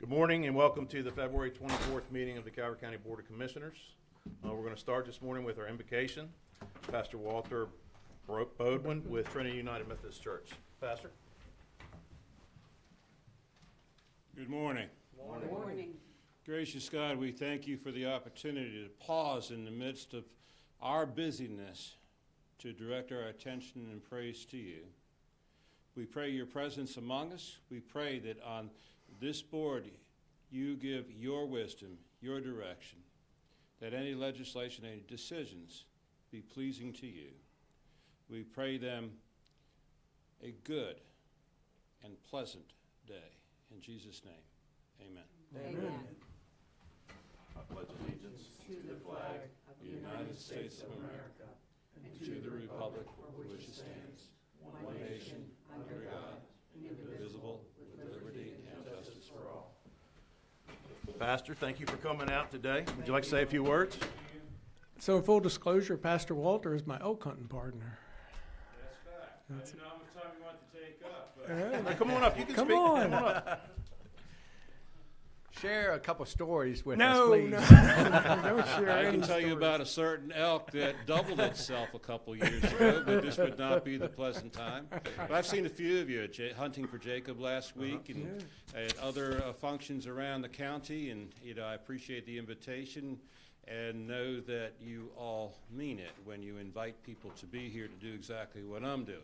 Good morning and welcome to the February 24th meeting of the Calvert County Board of Commissioners. We're going to start this morning with our invocation. Pastor Walter Bodwin with Trinity United Methodist Church. Pastor. Good morning. Good morning. Gracious God, we thank you for the opportunity to pause in the midst of our busyness to direct our attention and praise to you. We pray your presence among us. We pray that on this board you give your wisdom, your direction, that any legislation, any decisions be pleasing to you. We pray them a good and pleasant day. In Jesus' name, amen. Amen. I pledge allegiance To the flag of the United States of America and to the republic for which it stands, one nation, under God, indivisible, with liberty and justice for all. Pastor, thank you for coming out today. Would you like to say a few words? So in full disclosure, Pastor Walter is my elk hunting partner. That's fact. I didn't know how much time you want to take up. Now, come on up. You can Come speak. on. Come on up. Share a couple stories with us, No, please. no, don't share I any can tell you stories. about a certain elk that doubled itself a couple years ago, but this would not be the pleasant time. But I've seen a few of you at hunting for Jacob last week and at other functions around the county, and I appreciate the invitation and know that you all mean it when you invite people to be here to do exactly what I'm doing.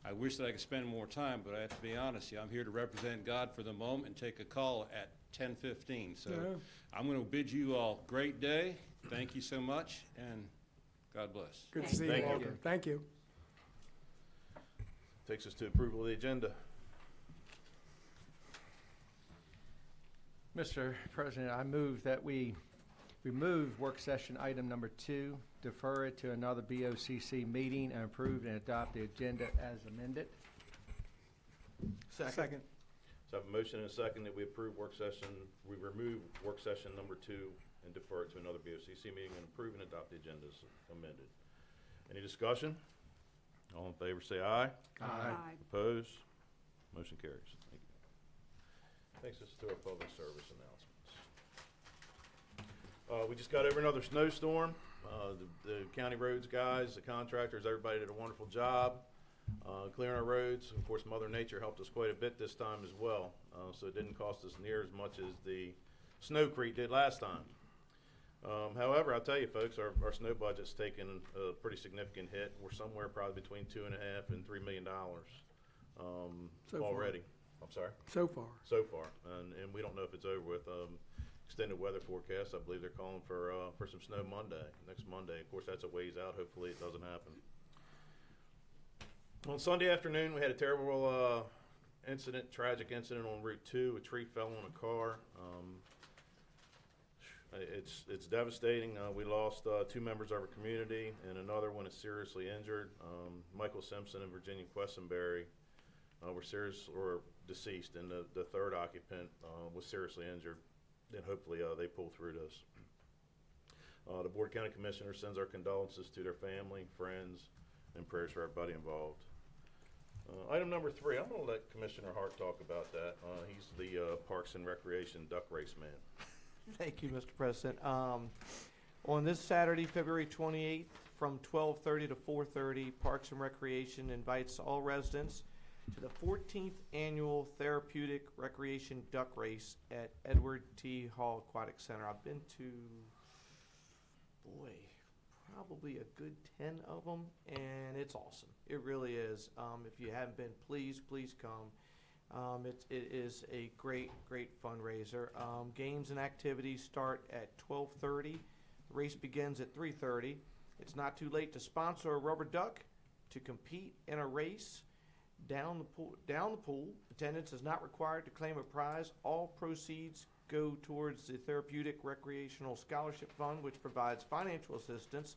I wish that I could spend more time, but I have to be honest, I'm here to represent God for the moment and take a call at 10:15. So I'm going to bid you all great day. Thank you so much, and God bless. Good to see you, Thank you. Walter. Thank you. Takes us to approval of the agenda. Mr. President, I move that we remove work session item number 2, defer it to another BOCC meeting, and approve and adopt the agenda as amended. Second. So I have a motion and a second that we approve we remove work session number 2 and defer it to another BOCC meeting and approve and adopt the agenda as amended. Any discussion? All in favor say aye. Aye. Opposed? Motion carries. Thank you. Takes us to our public service announcements. We just got over another snowstorm. The county roads guys, the contractors, everybody did a wonderful job clearing our roads. Of course, Mother Nature helped us quite a bit this time as well, so it didn't cost us near as much as the snow creek did last time. However, I'll tell you folks, our snow budget's taken a pretty significant hit. We're somewhere probably between $2.5 and $3 million So far. already. I'm sorry? So far. So far, and we don't know if it's over with. Extended weather forecast, I believe they're calling for some snow next Monday. Of course, that's a ways out. Hopefully it doesn't happen. On Sunday afternoon, we had a terrible tragic incident on Route 2. A tree fell on a car. It's devastating. We lost 2 members of our community, and another one is seriously injured. Michael Simpson and Virginia Questenberry were deceased, and the third occupant was seriously injured. And hopefully they pull through this. The Board of County Commissioners sends our condolences to their family, friends, and prayers for everybody involved. Item number 3, I'm going to let Commissioner Hart talk about that. He's the Parks and Recreation duck race man. Thank you, Mr. President. On this Saturday, February 28th, from 12:30 to 4:30, Parks and Recreation invites all residents to the 14th Annual Therapeutic Recreation Duck Race at Edward T. Hall Aquatic Center. I've been to, probably a good 10 of them, and it's awesome. It really is. If you haven't been, please come. It is a great fundraiser. Games and activities start at 12:30. The race begins at 3:30. It's not too late to sponsor a rubber duck, to compete in a race. Down the pool, attendance is not required to claim a prize. All proceeds go towards the Therapeutic Recreational Scholarship Fund, which provides financial assistance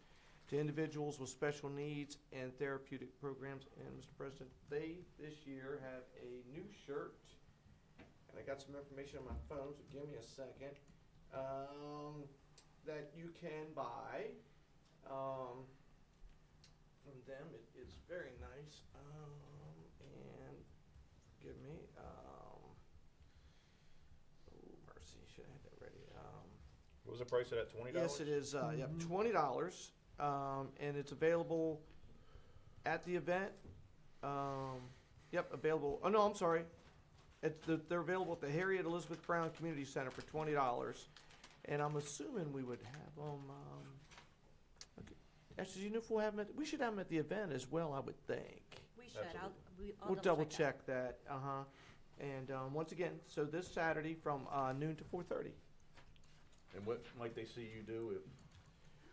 to individuals with special needs and therapeutic programs. And Mr. President, they this year have a new shirt, and I got some information on my phone, so give me a second, that you can buy from them. It is very nice. And forgive me. Oh, should have had that ready. What was the price of that, $20? Yes, it is, yep, $20, and it's available at the event. Yep, available, oh, no, I'm sorry. They're available at the Harriet Elizabeth Brown Community Center for $20, and I'm assuming we would have them, okay. Actually, you know if we'll have them we should have them at the event as well, I would think. We should. I'll We'll double check that, And, once again, so this Saturday from, noon to 4:30. And what might they see you do if,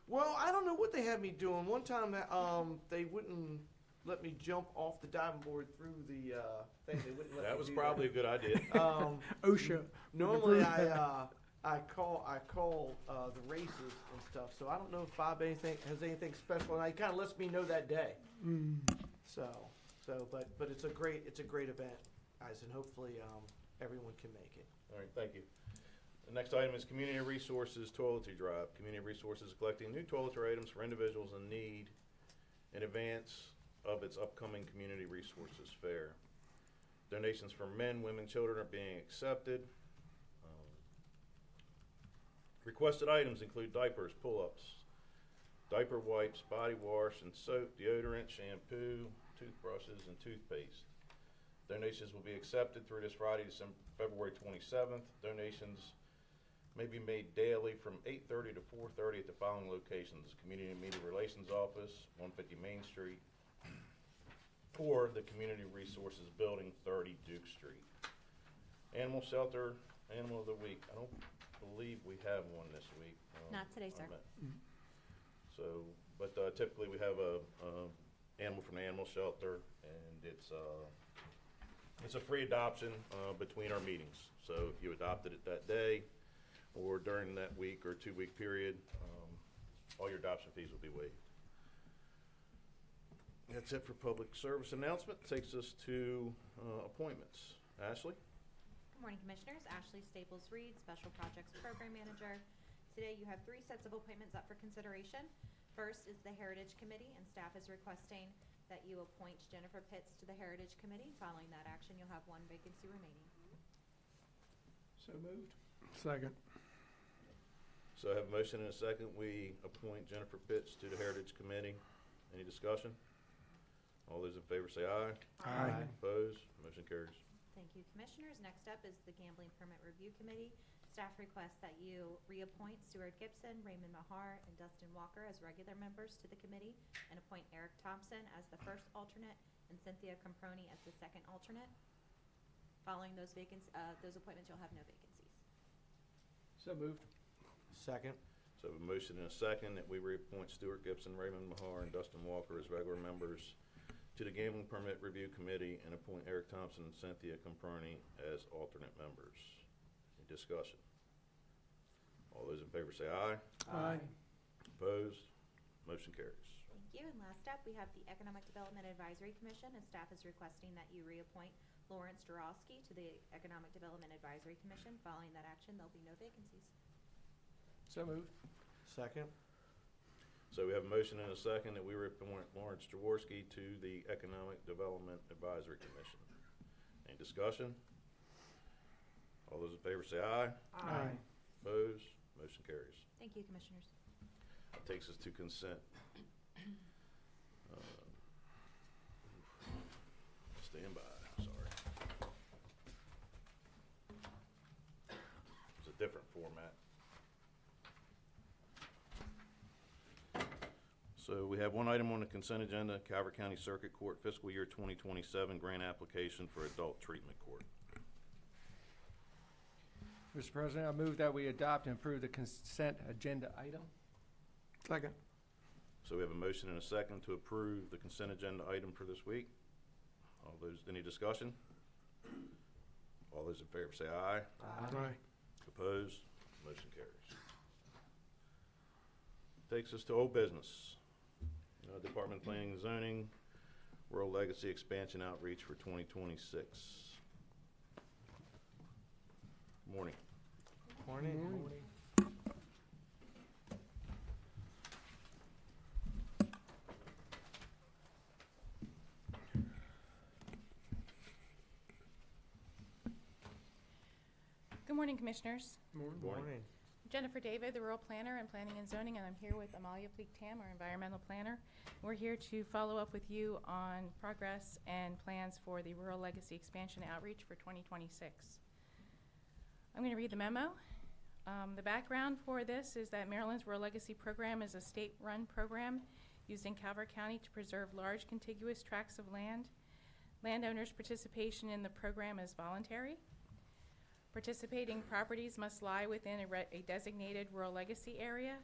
Well, I don't know what they had me doing. One time that they wouldn't let me jump off the diving board through the thing. They wouldn't let that me was do probably a good idea. OSHA. Normally I call the races and stuff. So I don't know if Bob has anything special, and he kind of lets me know that day. But it's a great event, guys, and hopefully everyone can make it. All right, thank you. The next item is Community Resources Toiletry Drive. Community Resources is collecting new toiletry items for individuals in need in advance of its upcoming Community Resources Fair. Donations from men, women, children are being accepted. Requested items include diapers, pull-ups, diaper wipes, body wash and soap, deodorant, shampoo, toothbrushes, and toothpaste. Donations will be accepted through this Friday, February 27th. Donations may be made daily from 8:30 to 4:30 at the following locations: Community and Media Relations Office, 150 Main Street, or the Community Resources Building, 30 Duke Street. Animal Shelter, Animal of the Week. I don't believe we have one this week. Not today, sir. So, but typically we have a animal from the animal shelter, and it's a free adoption between our meetings. So if you adopted it that day or during that week or 2-week period, all your adoption fees will be waived. That's it for public service announcement. Takes us to appointments. Ashley? Good morning, Commissioners. Ashley Staples Reed, Special Projects Program Manager. Today you have 3 sets of appointments up for consideration. First is the Heritage Committee, and staff is requesting that you appoint Jennifer Pitts to the Heritage Committee. Following that action, you'll have 1 vacancy remaining. So moved. Second. So I have a motion and a second. We appoint Jennifer Pitts to the Heritage Committee. Any discussion? All those in favor say aye. Aye. Opposed? Motion carries. Thank you, Commissioners. Next up is the Gambling Permit Review Committee. Staff requests that you reappoint Stuart Gibson, Raymond Mahar, and Dustin Walker as regular members to the committee, and appoint Eric Thompson as the first alternate and Cynthia Comproni as the second alternate. Following those appointments, you'll have no vacancies. So moved. Second. So a motion and a second that we reappoint Stuart Gibson, Raymond Mahar, and Dustin Walker as regular members to the Gambling Permit Review Committee, and appoint Eric Thompson and Cynthia Comproni as alternate members. Any discussion? All those in favor say aye. Aye. Opposed? Motion carries. Thank you. And last up, we have the Economic Development Advisory Commission, and staff is requesting that you reappoint Lawrence Jarowski to the Economic Development Advisory Commission. Following that action, there'll be no vacancies. So moved. Second. So we have a motion and a second that we reappoint Lawrence Jaworski to the Economic Development Advisory Commission. Any discussion? All those in favor say aye. Aye. Opposed? Motion carries. Thank you, Commissioners. That takes us to consent. Stand by, sorry. It's a different format. So we have one item on the consent agenda, Calvert County Circuit Court Fiscal Year 2027 Grant Application for Adult Treatment Court. Mr. President, I move that we adopt and approve the consent agenda item. Second. So we have a motion and a second to approve the consent agenda item for this week. All those, any discussion? All those in favor say aye. Aye. Opposed? Motion carries. Takes us to old business. Department of Planning and Zoning, World Legacy Expansion Outreach for 2026. Morning. Morning. Good Good morning, Commissioners. Morning. Jennifer David, the Rural Planner and Planning and Zoning, and I'm here with Amalia Pleek-Tam, our Environmental Planner. We're here to follow up with you on progress and plans for the Rural Legacy Expansion Outreach for 2026. I'm going to read the memo. The background for this is that Maryland's Rural Legacy Program is a state-run program used in Calvert County to preserve large contiguous tracts of land. Landowners' participation in the program is voluntary. Participating properties must lie within a designated rural legacy area,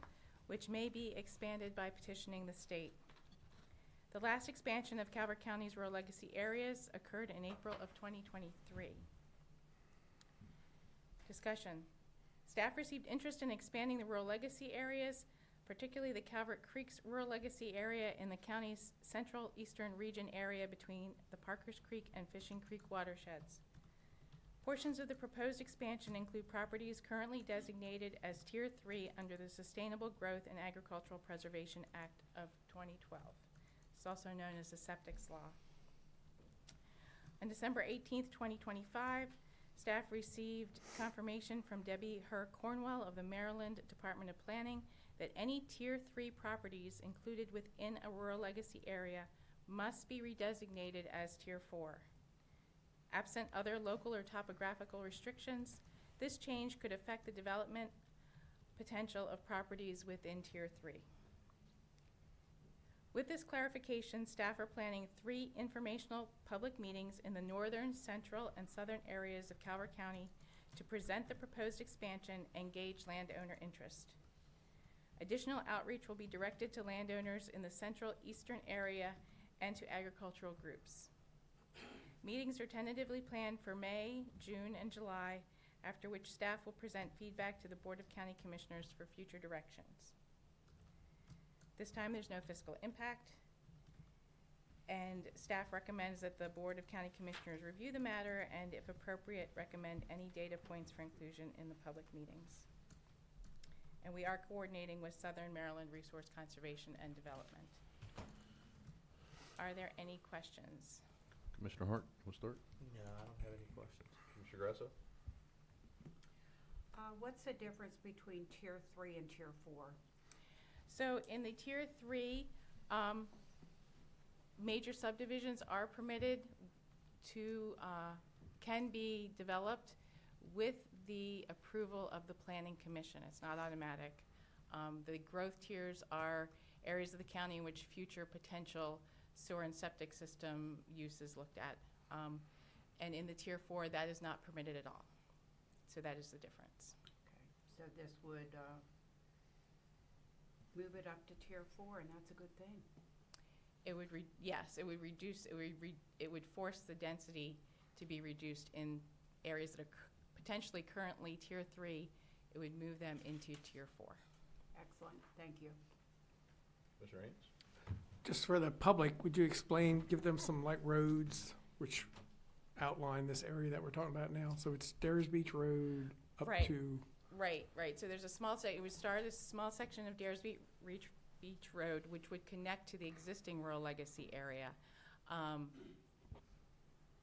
which may be expanded by petitioning the state. The last expansion of Calvert County's rural legacy areas occurred in April of 2023. Discussion. Staff received interest in expanding the rural legacy areas, particularly the Calvert Creek's rural legacy area in the county's central eastern region area between the Parkers Creek and Fishing Creek watersheds. Portions of the proposed expansion include properties currently designated as Tier 3 under the Sustainable Growth and Agricultural Preservation Act of 2012. It's also known as the Septics Law. On December 18th, 2025, staff received confirmation from Debbie Herr Cornwell of the Maryland Department of Planning that any Tier 3 properties included within a rural legacy area must be redesignated as Tier 4. Absent other local or topographical restrictions, this change could affect the development potential of properties within Tier 3. With this clarification, staff are planning 3 informational public meetings in the northern, central, and southern areas of Calvert County to present the proposed expansion and gauge landowner interest. Additional outreach will be directed to landowners in the central eastern area and to agricultural groups. Meetings are tentatively planned for May, June, and July, after which staff will present feedback to the Board of County Commissioners for future directions. This time there's no fiscal impact, and staff recommends that the Board of County Commissioners review the matter and, if appropriate, recommend any data points for inclusion in the public meetings. And we are coordinating with Southern Maryland Resource Conservation and Development. Are there any questions? Commissioner Hart, we'll start. No, I don't have any questions. Commissioner Grasso? What's the difference between Tier 3 and Tier 4? So in the Tier 3, major subdivisions are permitted to, can be developed with the approval of the Planning Commission. It's not automatic. The growth tiers are areas of the county in which future potential sewer and septic system use is looked at. And in the Tier 4, that is not permitted at all. So that is the difference. Okay, so this would move it up to Tier 4, and that's a good thing. It would, yes, it would reduce, it would force the density to be reduced in areas that are potentially currently Tier 3. It would move them into Tier 4. Excellent, thank you. Commissioner Haynes? Just for the public, would you explain, give them some like roads which outline this area that we're talking about now? So it's Dares Beach Road up Right. to, Right. So there's a small it would start a small section of Dares Beach Road, which would connect to the existing rural legacy area.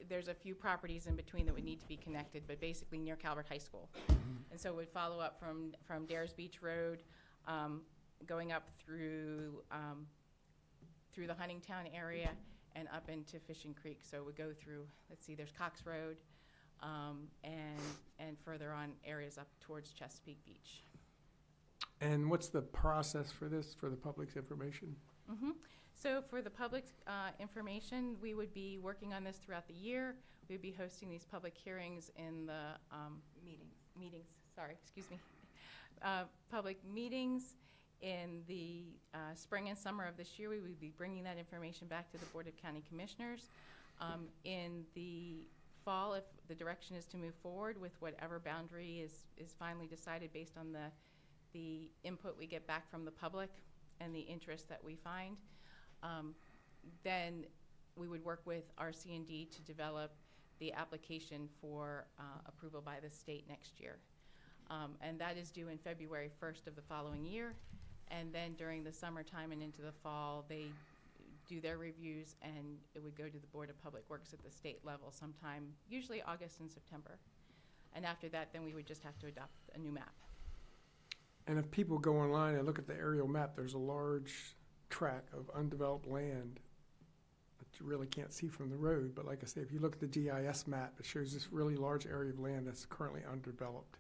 There's a few properties in between that would need to be connected, but basically near Calvert High School. And so it would follow up from Dares Beach Road, going up through the Huntingtown area and up into Fishing Creek. So it would go through, let's see, there's Cox Road, and further on areas up towards Chesapeake Beach. and what's the process for this, for the public's information? So for the public information, we would be working on this throughout the year. We'd be hosting these public hearings in the public meetings in the spring and summer of this year. We would be bringing that information back to the Board of County Commissioners. In the fall, if the direction is to move forward with whatever boundary is finally decided based on the input we get back from the public and the interest that we find, then we would work with RC&D to develop the application for approval by the state next year. And that is due in February 1st of the following year. And then during the summertime and into the fall, they do their reviews, and it would go to the Board of Public Works at the state level sometime, usually August and September. And after that, then we would just have to adopt a new map. And if people go online and look at the aerial map, there's a large tract of undeveloped land that you really can't see from the road. But like I say, if you look at the GIS map, it shows this really large area of land that's currently undeveloped.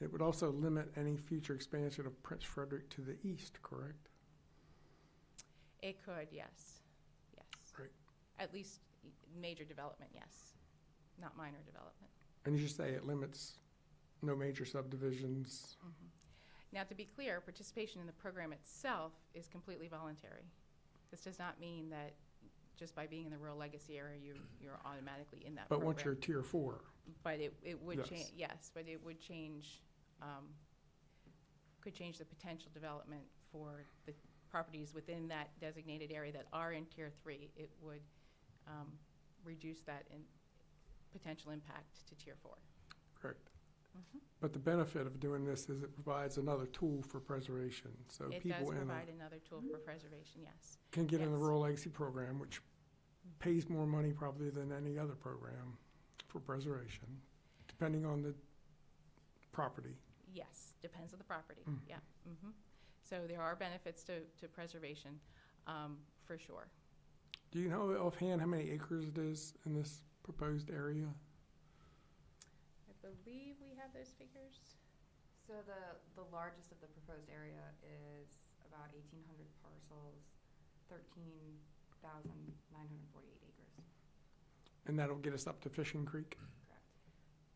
It would also limit any future expansion of Prince Frederick to the east, correct? It could, yes, yes. Right. At least major development, yes, not minor development. And you just say it limits no major subdivisions. Mhm. Now, to be clear, participation in the program itself is completely voluntary. This does not mean that just by being in the rural legacy area, you're automatically in that But program. once you're tier 4, But it would Yes. change, yes, but it would change, could change the potential development for the properties within that designated area that are in Tier 3. It would reduce that in potential impact to Tier 4. correct? Mhm. But the benefit of doing this is it provides another tool for preservation. So It does people provide another tool for preservation, yes. can get in the Yes. rural legacy program, which pays more money probably than any other program for preservation, depending on the property. Yes, depends on the property, Mm. yeah. Mhm. So there are benefits to preservation, for sure. Do you know offhand how many acres it is in this proposed area? I believe we have those figures. So the largest of the proposed area is about 1,800 parcels, 13,948 acres. And that'll get us up to Fishing Creek? Correct.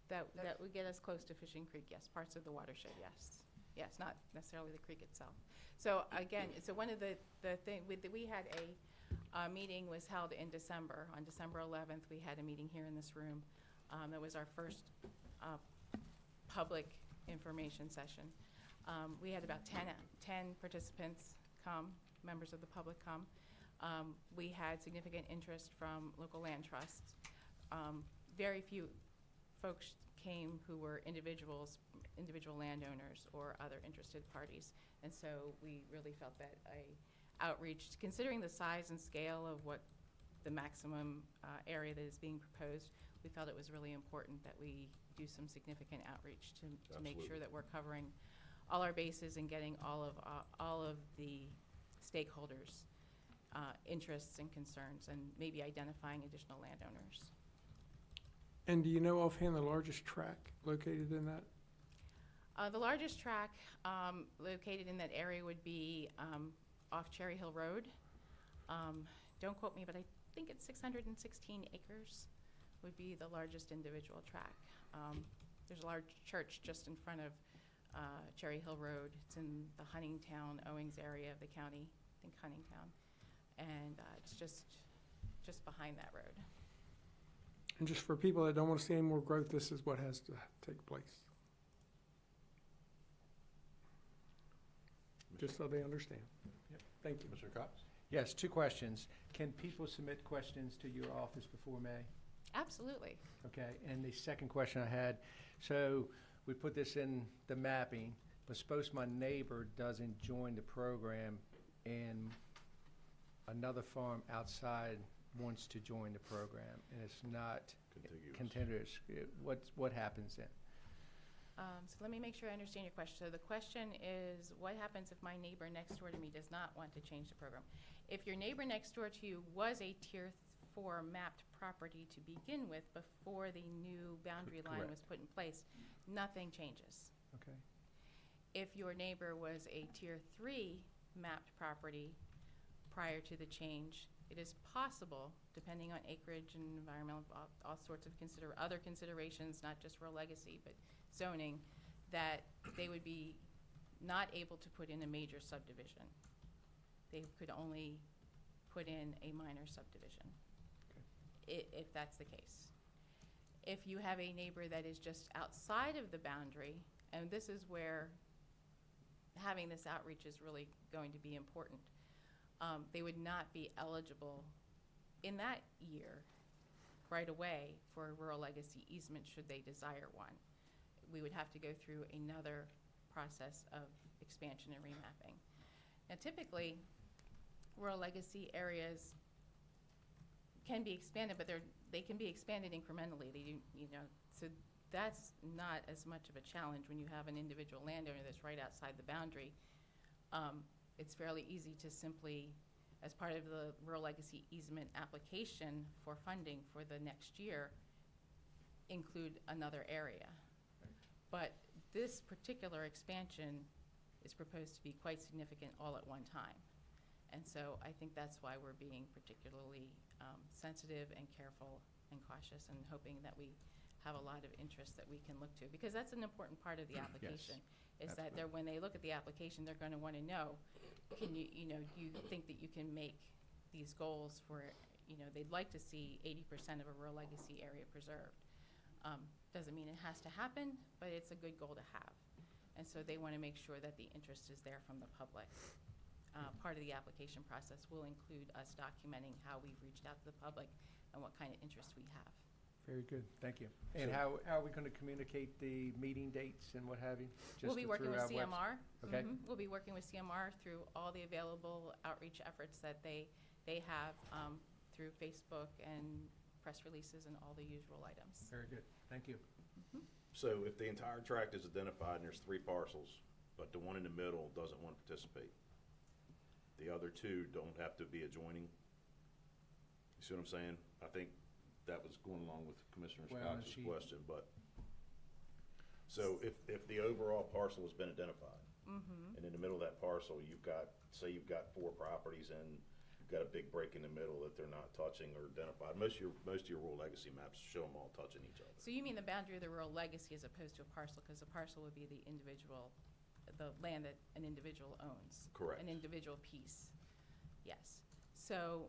That would get us close to Fishing Creek, yes, parts of the watershed, yes. Yes, not necessarily the creek itself. So again, so one of the thing, we had a meeting was held in December. On December 11th, we had a meeting here in this room. That was our first public information session. We had about 10 participants come, members of the public come. We had significant interest from local land trusts. Very few folks came who were individual landowners or other interested parties. And so we really felt that outreach, considering the size and scale of what the maximum area that is being proposed, we felt it was really important that we do some significant outreach to make sure Absolutely. that we're covering all our bases and getting all of the stakeholders' interests and concerns, and maybe identifying additional landowners. And do you know offhand the largest tract located in that? The largest tract located in that area would be off Cherry Hill Road. Don't quote me, but I think it's 616 acres would be the largest individual tract. There's a large church just in front of Cherry Hill Road. It's in the Huntingtown, Owings area of the county, I think Huntingtown. And it's just behind that road. And just for people that don't want to see any more growth, this is what has to take place. Just so they understand. Yep. Thank you. Mr. Cox? Yes, 2 questions. Can people submit questions to your office before May? Absolutely. Okay, and the second question I had, so we put this in the mapping, but suppose my neighbor doesn't join the program and another farm outside wants to join the program and it's not contiguous. What happens then? So let me make sure I understand your question. So the question is, what happens if my neighbor next door to me does not want to change the program? If your neighbor next door to you was a Tier 4 mapped property to begin with before the new boundary line was Correct. put in place, nothing changes. Okay. If your neighbor was a Tier 3 mapped property prior to the change, it is possible, depending on acreage and environmental, all sorts of other considerations, not just rural legacy, but zoning, that they would be not able to put in a major subdivision. They could only put in a minor subdivision, if that's the case. If you have a neighbor that is just outside of the boundary, and this is where having this outreach is really going to be important, they would not be eligible in that year right away for a rural legacy easement should they desire one. We would have to go through another process of expansion and remapping. Now typically, rural legacy areas can be expanded, but they can be expanded incrementally. So that's not as much of a challenge when you have an individual landowner that's right outside the boundary. It's fairly easy to simply, as part of the rural legacy easement application for funding for the next year, include another area. But this particular expansion is proposed to be quite significant all at one time. And so I think that's why we're being particularly sensitive and careful and cautious, and hoping that we have a lot of interest that we can look to. Because that's an important part of the application, is that they're, when they look at the application, they're going to want to know, can you, do you think that you can make these goals for, they'd like to see 80% of a rural legacy area preserved. Doesn't mean it has to happen, but it's a good goal to have. And so they want to make sure that the interest is there from the public. Part of the application process will include us documenting how we've reached out to the public and what kind of interest we have. Very good, thank you. And how are we going to communicate the meeting dates and what have you? We'll be Just working with through our CMR. Okay. We'll be working with CMR through all the available outreach efforts that they have through Facebook and press releases and all the usual items. Very good, thank you. So if the entire tract is identified and there's 3 parcels, but the one in the middle doesn't want to participate, the other 2 don't have to be adjoining? You see what I'm saying? I think that was going along with Commissioner Well, Cox's question, but, so if the overall parcel has been identified, and in the middle of that parcel, you've got, say you've got 4 properties and you've got a big break in the middle that they're not touching or identified. Most of your rural legacy maps show them all touching each other. So you mean the boundary of the rural legacy as opposed to a parcel, because a parcel would be the land that an individual owns. Correct. An individual piece, yes. So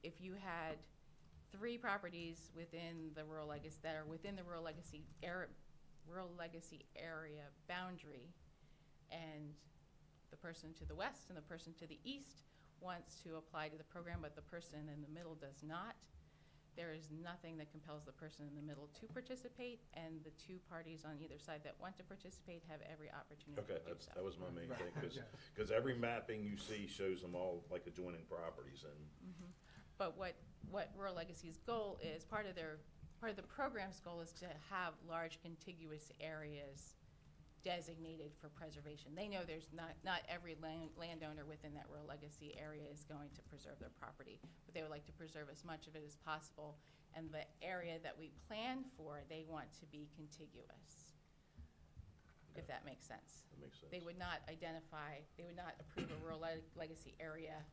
if you had 3 properties within the rural legacy, that are within the rural legacy area boundary, and the person to the west and the person to the east wants to apply to the program, but the person in the middle does not, there is nothing that compels the person in the middle to participate, and the 2 parties on either side that want to participate have every opportunity Okay, to do so. that was my main thing, Yeah. because every mapping you see shows them all like adjoining properties, and But what Rural Legacy's goal is, part of the program's goal is to have large contiguous areas designated for preservation. They know there's not every landowner within that Rural Legacy area is going to preserve their property, but they would like to preserve as much of it as possible. And the area that we plan for, they want to be contiguous, if that makes sense. that makes sense. They would not approve a Rural Legacy area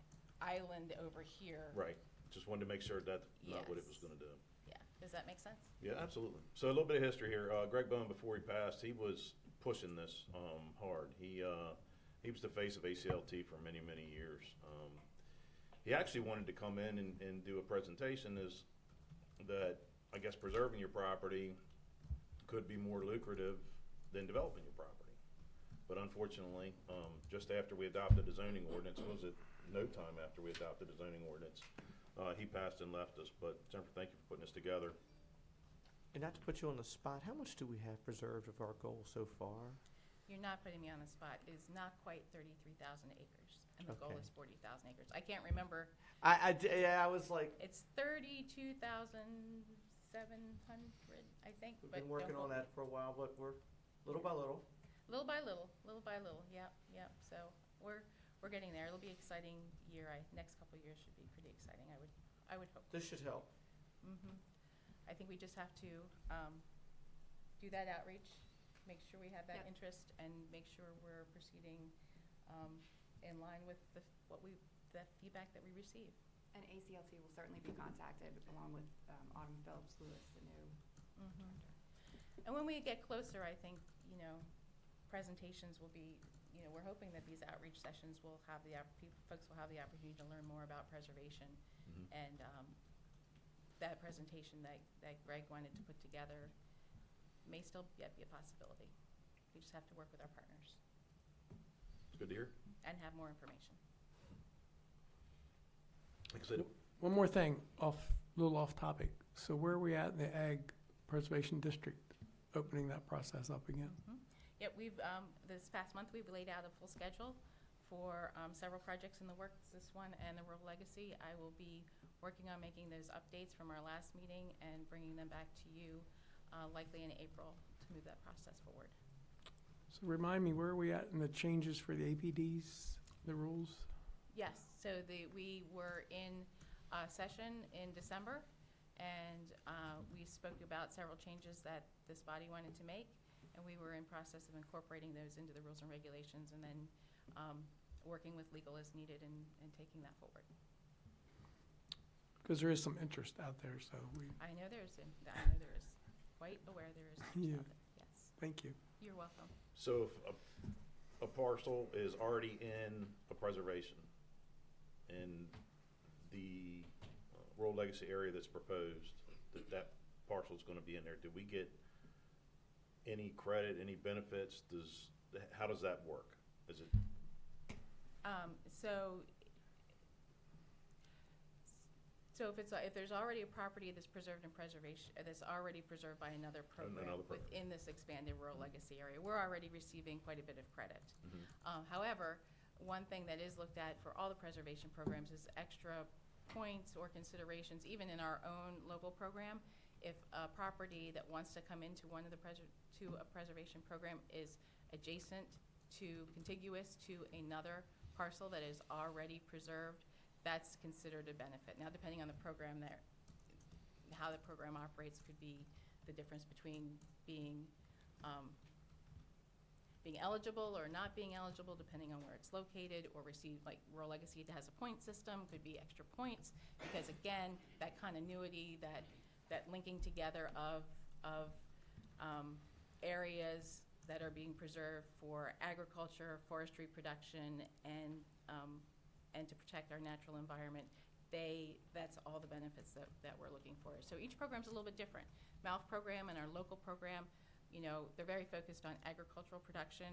island over here. Right, just wanted to make sure that's not what it was Yes. gonna do. Yeah, does that make sense? Yeah, absolutely. So a little bit of history here. Greg Bowen, before he passed, he was pushing this hard. He was the face of ACLT for many, many years. He actually wanted to come in and do a presentation is that, I guess, preserving your property could be more lucrative than developing your property. But unfortunately, just after we adopted the zoning ordinance, was it no time after we adopted the zoning ordinance, he passed and left us. But Jennifer, thank you for putting this together. And not to put you on the spot, how much do we have preserved of our goal so far? You're not putting me on the spot. It's not quite 33,000 acres, and the goal Okay. is 40,000 acres. I can't remember. I was like, It's 32,700, I think. we've but been working don't on hold- that for a while, but we're little by little. Little by little, yep. So we're getting there. It'll be an exciting year. Next couple of years should be pretty exciting, I would hope. This should help. I think we just have to do that outreach, make sure we have that Yep. interest, and make sure we're proceeding in line with the feedback that we receive. And ACLT will certainly be contacted along with Autumn Phillips Lewis, the new director. And when we get closer, I think, presentations will be, we're hoping that these outreach sessions will have folks will have the opportunity to learn more about preservation. Mhm. And that presentation that Greg wanted to put together may still yet be a possibility. We just have to work with our partners It's good to hear. and have more information. Like I said, One more thing, little off topic. So where are we at in the Ag Preservation District, opening that process up again? Yep, this past month, we've laid out a full schedule for several projects in the works, this one and the Rural Legacy. I will be working on making those updates from our last meeting and bringing them back to you likely in April to move that process forward. So remind me, where are we at in the changes for the APDs, the rules? Yes, so we were in session in December, and we spoke about several changes that this body wanted to make, and we were in process of incorporating those into the rules and regulations, and then working with legal as needed and taking that forward. Because there is some interest out there, so I know there is quite aware there is interest Yeah. out there. Yes, thank you. you're welcome. So if a parcel is already in a preservation and the rural legacy area that's proposed, that parcel is going to be in there, do we get any credit, any benefits? How does that work? Is it? So if there's already a property that's preserved in preservation, that's already preserved by another program Another program. within this expanded rural legacy area, we're already receiving quite a bit of credit. Mhm. However, one thing that is looked at for all the preservation programs is extra points or considerations, even in our own local program. If a property that wants to come into one of the to a preservation program is adjacent to, contiguous to another parcel that is already preserved, that's considered a benefit. Now, depending on the program how the program operates could be the difference between being eligible or not being eligible, depending on where it's located, or receive, like Rural Legacy has a point system, could be extra points, because again, that continuity, that linking together of areas that are being preserved for agriculture, forestry production, and to protect our natural environment, that's all the benefits that we're looking for. So each program's a little bit different. MALF program and our local program, they're very focused on agricultural production,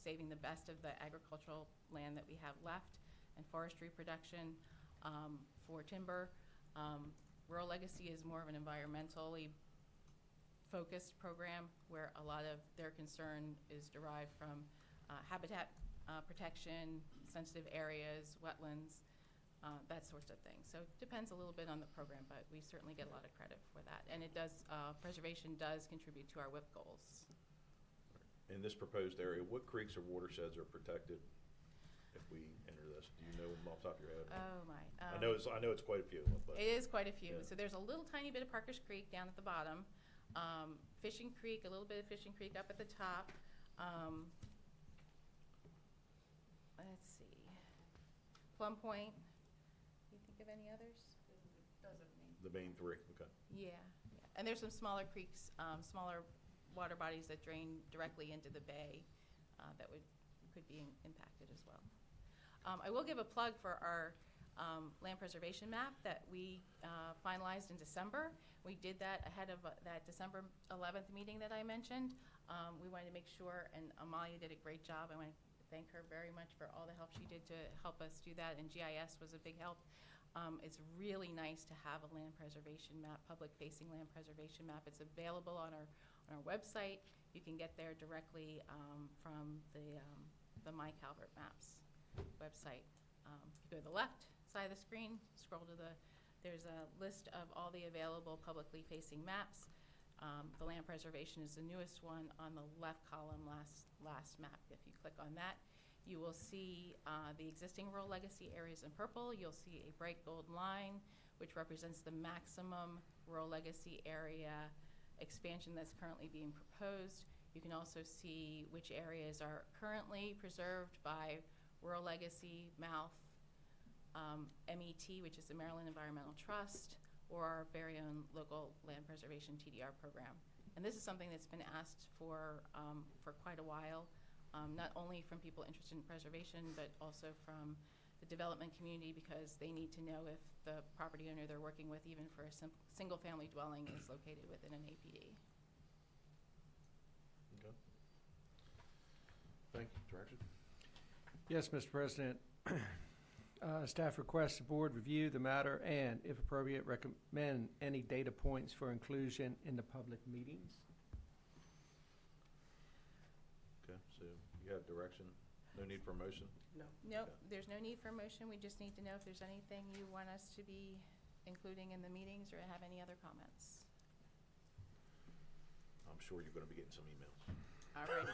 saving the best of the agricultural land that we have left, and forestry production for timber. Rural Legacy is more of an environmentally focused program where a lot of their concern is derived from habitat protection, sensitive areas, wetlands, that sorts of things. So it depends a little bit on the program, but we certainly get a lot of credit for that. And it does, preservation does contribute to our WIP goals. In this proposed area, what creeks or watersheds are protected if we enter this? Do you know them off the top of your head? Oh, my. I know it's quite a few. But It is quite a few. Yeah. So there's a little tiny bit of Parker's Creek down at the bottom. Fishing Creek, a little bit of Fishing Creek up at the top. Let's see. Plum Point. Do you think of any others? the main three, okay. Yeah. And there's some smaller creeks, smaller water bodies that drain directly into the bay that could be impacted as well. I will give a plug for our land preservation map that we finalized in December. We did that ahead of that December 11th meeting that I mentioned. We wanted to make sure, and Amalia did a great job. I want to thank her very much for all the help she did to help us do that, and GIS was a big help. It's really nice to have a land preservation map, public-facing land preservation map. It's available on our website. You can get there directly from the My Calvert Maps website. If you go to the left side of the screen, scroll to there's a list of all the available publicly facing maps. The land preservation is the newest one on the left column, last map. If you click on that, you will see the existing rural legacy areas in purple. You'll see a bright gold line, which represents the maximum rural legacy area expansion that's currently being proposed. You can also see which areas are currently preserved by Rural Legacy, MALF, MET, which is the Maryland Environmental Trust, or our very own local land preservation TDR program. And this is something that's been asked for quite a while, not only from people interested in preservation, but also from the development community, because they need to know if the property owner they're working with, even for a single-family dwelling, is located within an APD. Okay. Thank you, Director. Yes, Mr. President. Staff requests the board review the matter and, if appropriate, recommend any data points for inclusion in the public meetings. Okay, so you have direction, no need for a motion? Nope, Okay. there's no need for a motion. We just need to know if there's anything you want us to be including in the meetings or have any other comments. I'm sure you're gonna be getting some emails. All right,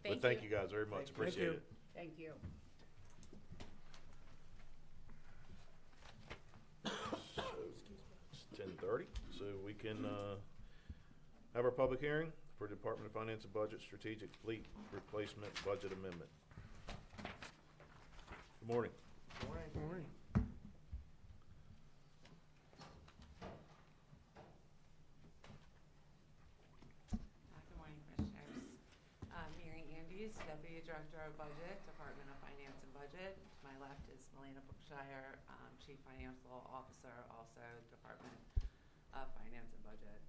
But thank you guys very much, Thank you. appreciate you. it. thank you. It's 10:30, so we can have our public hearing for Department of Finance and Budget Strategic Fleet Replacement Budget Amendment. Good morning. Morning. Morning. Good morning, Commissioners. Mary Andes, Deputy Director of Budget, Department of Finance and Budget. To my left is Melina Brookshire, Chief Financial Officer, also Department of Finance and Budget.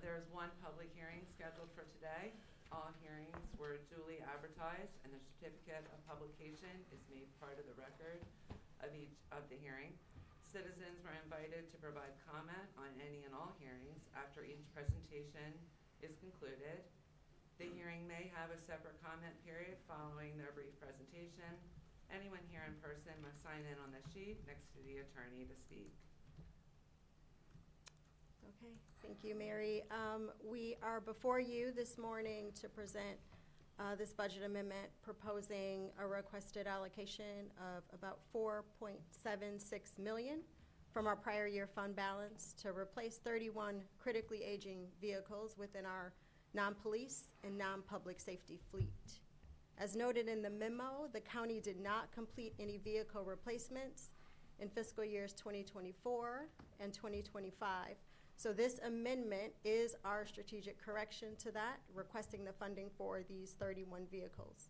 There is one public hearing scheduled for today. All hearings were duly advertised, and a certificate of publication is made part of the record of each of the hearing. Citizens were invited to provide comment on any and all hearings after each presentation is concluded. The hearing may have a separate comment period following their brief presentation. Anyone here in person must sign in on the sheet next to the attorney to speak. Okay, thank you, Mary. We are before you this morning to present this budget amendment proposing a requested allocation of about $4.76 million from our prior year fund balance to replace 31 critically aging vehicles within our non-police and non-public safety fleet. As noted in the memo, the county did not complete any vehicle replacements in fiscal years 2024 and 2025. So this amendment is our strategic correction to that, requesting the funding for these 31 vehicles.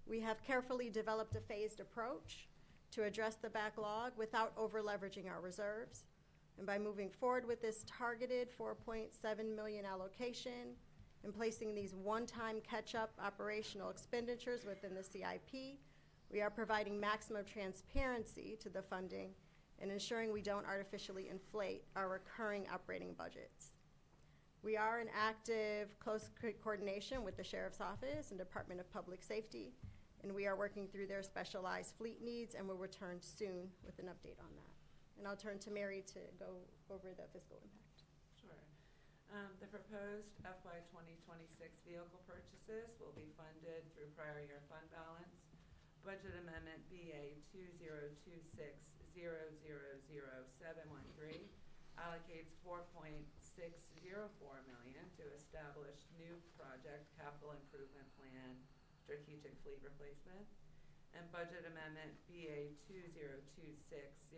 We have carefully developed a phased approach to address the backlog without over-leveraging our reserves. And by moving forward with this targeted $4.7 million allocation and placing these one-time catch-up operational expenditures within the CIP, we are providing maximum transparency to the funding and ensuring we don't artificially inflate our recurring operating budgets. We are in active, close coordination with the Sheriff's Office and Department of Public Safety, and we are working through their specialized fleet needs and will return soon with an update on that. And I'll turn to Mary to go over the fiscal impact. Sure. The proposed FY 2026 vehicle purchases will be funded through prior year fund balance. Budget Amendment BA 2026-000713 allocates $4.604 million to establish new project capital improvement plan strategic fleet replacement. And Budget Amendment BA 2026-00714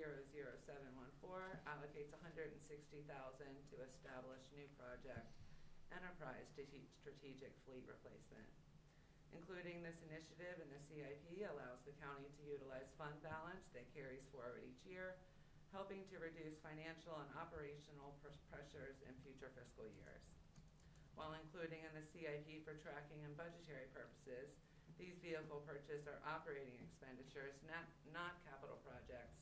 allocates $160,000 to establish new project enterprise strategic fleet replacement. Including this initiative in the CIP allows the county to utilize fund balance that carries forward each year, helping to reduce financial and operational pressures in future fiscal years. While including in the CIP for tracking and budgetary purposes, these vehicle purchase are operating expenditures, not capital projects.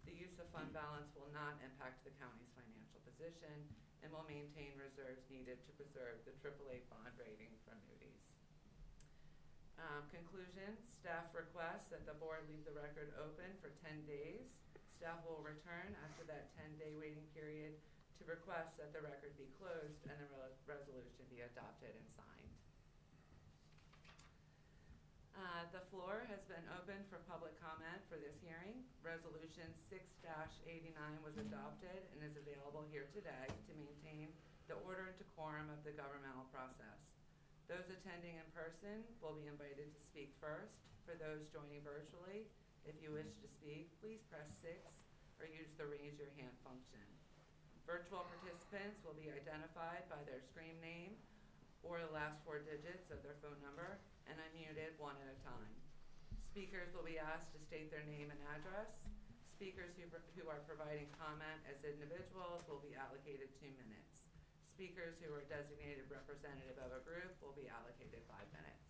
The use of fund balance will not impact the county's financial position and will maintain reserves needed to preserve the AAA bond rating from Moody's. Conclusion, staff requests that the board leave the record open for 10 days. Staff will return after that 10-day waiting period to request that the record be closed and the resolution be adopted and signed. The floor has been open for public comment for this hearing. Resolution 6-89 was adopted and is available here today to maintain the order and decorum of the governmental process. Those attending in person will be invited to speak first. For those joining virtually, if you wish to speak, please press 6 or use the raise your hand function. Virtual participants will be identified by their screen name or the last 4 digits of their phone number and unmuted one at a time. Speakers will be asked to state their name and address. Speakers who are providing comment as individuals will be allocated 2 minutes. Speakers who are designated representative of a group will be allocated 5 minutes.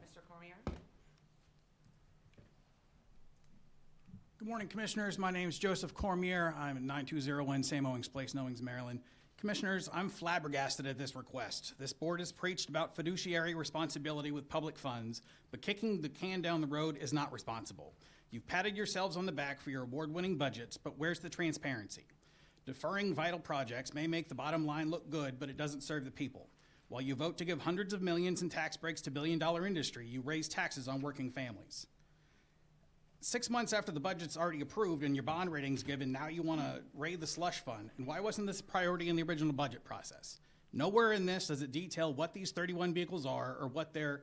Mr. Cormier? Good morning, Commissioners. My name is Joseph Cormier. I'm at 9201 Sam Owings Place, Owings, Maryland. Commissioners, I'm flabbergasted at this request. This board has preached about fiduciary responsibility with public funds, but kicking the can down the road is not responsible. You've patted yourselves on the back for your award-winning budgets, but where's the transparency? Deferring vital projects may make the bottom line look good, but it doesn't serve the people. While you vote to give hundreds of millions in tax breaks to billion-dollar industry, you raise taxes on working families. 6 months after the budget's already approved and your bond rating's given, now you want to raid the slush fund. And why wasn't this a priority in the original budget process? Nowhere in this does it detail what these 31 vehicles are or what their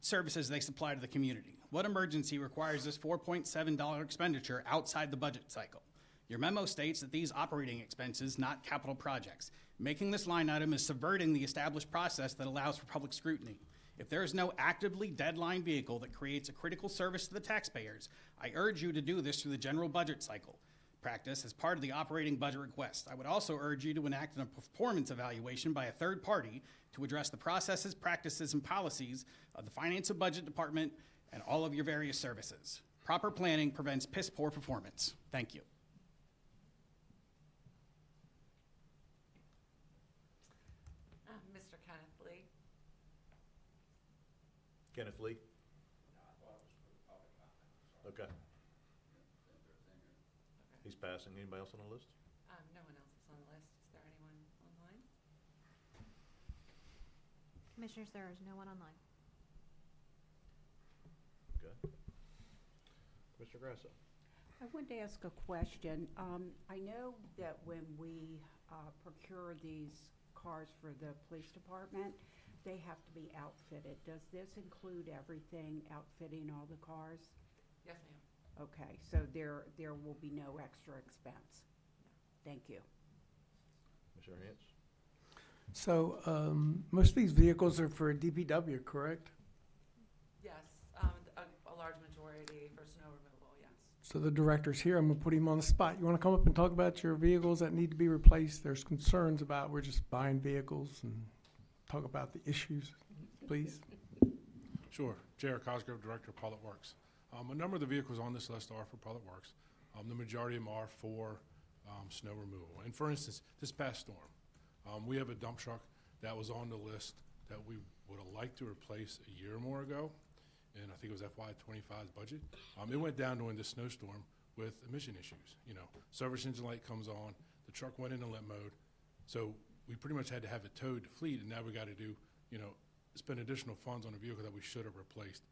services they supply to the community. What emergency requires this $4.7 expenditure outside the budget cycle? Your memo states that these operating expenses, not capital projects. Making this line item is subverting the established process that allows for public scrutiny. If there is no actively deadline vehicle that creates a critical service to the taxpayers, I urge you to do this through the general budget cycle practice as part of the operating budget request. I would also urge you to enact a performance evaluation by a third party to address the processes, practices, and policies of the Finance and Budget Department and all of your various services. Proper planning prevents piss-poor performance. Thank you. Mr. Kenneth Lee. Kenneth Lee? Okay. He's passing. Anybody else on the list? No one else is on the list. Is there anyone online? Commissioners, there is no one online. Okay. Mr. Grasso? I wanted to ask a question. I know that when we procure these cars for the police department, they have to be outfitted. Does this include everything, outfitting all the cars? Yes, ma'am. Okay, so there will be no extra expense? Thank you. Commissioner Hance? So most of these vehicles are for DPW, correct? Yes, a large majority for snow removal, yes. So the director's here. I'm going to put him on the spot. You want to come up and talk about your vehicles that need to be replaced? There's concerns about we're just buying vehicles and talk about the issues, please. Sure. J.R. Cosgrove, Director of Public Works. A number of the vehicles on this list are for Public Works. The majority of them are for snow removal. And for instance, this past storm, we have a dump truck that was on the list that we would have liked to replace a year or more ago, and I think it was FY25's budget. It went down during this snowstorm with emission issues. You know, service engine light comes on, the truck went into limp mode, so we pretty much had to have it towed to fleet, and now we got to do, you know, spend additional funds on a vehicle that we should have replaced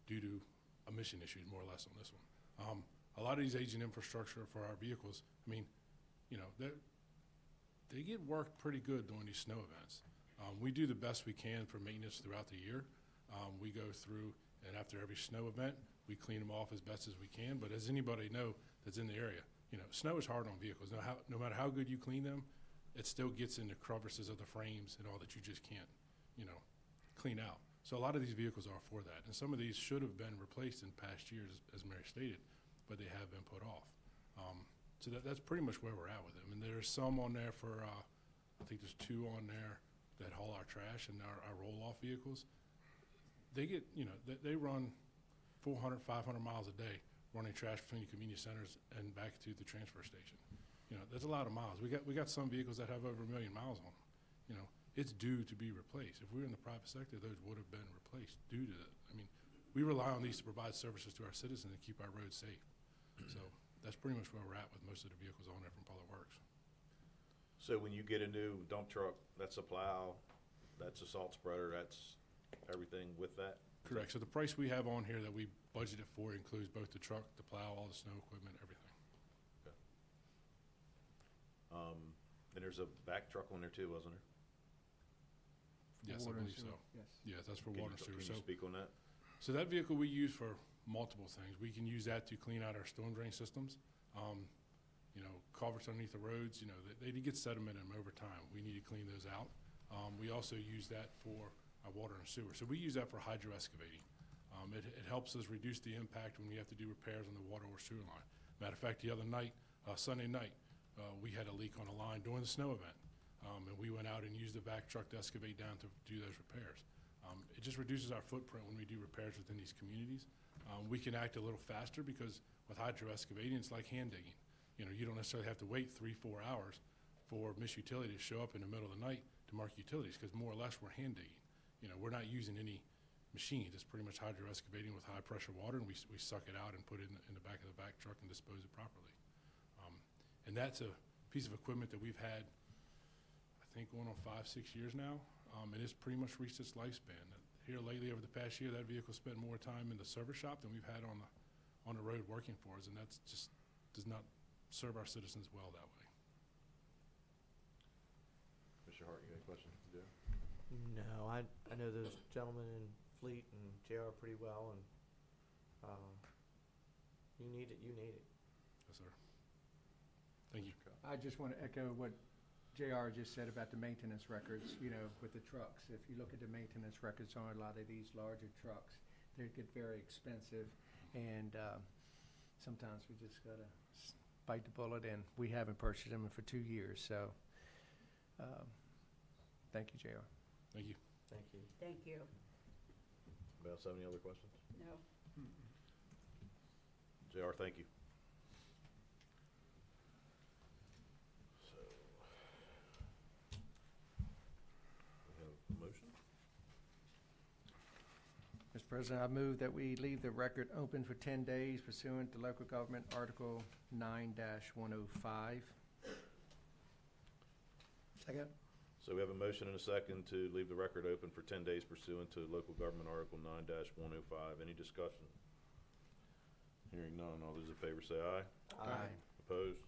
due to emission issues, more or less, on this one. A lot of these aging infrastructure for our vehicles, I mean, you know, they get worked pretty good during these snow events. We do the best we can for maintenance throughout the year. We go through, and after every snow event, we clean them off as best as we can. But as anybody know that's in the area, you know, snow is hard on vehicles. No matter how good you clean them, it still gets in the crevices of the frames and all that you just can't, you know, clean out. So a lot of these vehicles are for that. And some of these should have been replaced in past years, as Mary stated, but they have been put off. So that's pretty much where we're at with them. And there's some on there for, I think there's 2 on there that haul our trash and our roll-off vehicles. They get, you know, they run 400, 500 miles a day running trash between the convenience centers and back to the transfer station. You know, that's a lot of miles. We got some vehicles that have over 1 million miles on them. You know, it's due to be replaced. If we were in the private sector, those would have been replaced due to that. I mean, we rely on these to provide services to our citizens and keep our roads safe. So that's pretty much where we're at with most of the vehicles on there from Public Works. So when you get a new dump truck, that's a plow, that's a salt spreader, that's everything with that? Correct. So the price we have on here that we budgeted for includes both the truck, the plow, all the snow equipment, everything. Okay. And there's a back truck on there too, wasn't there? Yes, I Water and believe so. sewer, yes. Yes, that's for Can water and you- sewer. Can you speak on that? So that vehicle we use for multiple things. We can use that to clean out our storm drain systems. You know, culverts underneath the roads, you know, they get sediment in them over time. We need to clean those out. We also use that for our water and sewer. So we use that for hydro excavating. It helps us reduce the impact when we have to do repairs on the water or sewer line. Matter of fact, the other night, Sunday night, we had a leak on a line during the snow event. And we went out and used the back truck to excavate down to do those repairs. It just reduces our footprint when we do repairs within these communities. We can act a little faster because with hydro excavating, it's like hand digging. You know, you don't necessarily have to wait 3-4 hours for Miss Utility to show up in the middle of the night to mark utilities, because more or less we're hand digging. You know, we're not using any machines. It's pretty much hydro excavating with high pressure water, and we suck it out and put it in the back of the vac truck and dispose it properly. And that's a piece of equipment that we've had, I think, going on 5-6 years now, and it's pretty much reached its lifespan. Here lately, over the past year, that vehicle spent more time in the service shop than we've had on the road working for us, and that's just does not serve our citizens well that way. Mr. Hart, you got a question for Joe? No, I know those gentlemen in Fleet and JR pretty well, and you need it, you need it. Yes, sir. Thank you. I just want to echo what JR just said about the maintenance records, you know, with the trucks. If you look at the maintenance records on a lot of these larger trucks, they get very expensive, and sometimes we just got to bite the bullet, and we haven't purchased them for 2 years, so thank you, JR. Thank you. Thank you. Thank you. Anybody else have any other questions? No. JR, thank you. So, we have a motion? Mr. President, I move that we leave the record open for 10 days pursuant to Local Government Article 9-105. Second? So we have a motion and a second to leave the record open for 10 days pursuant to Local Government Article 9-105. Any discussion? Hearing none, all those in favor say aye. Aye. Opposed?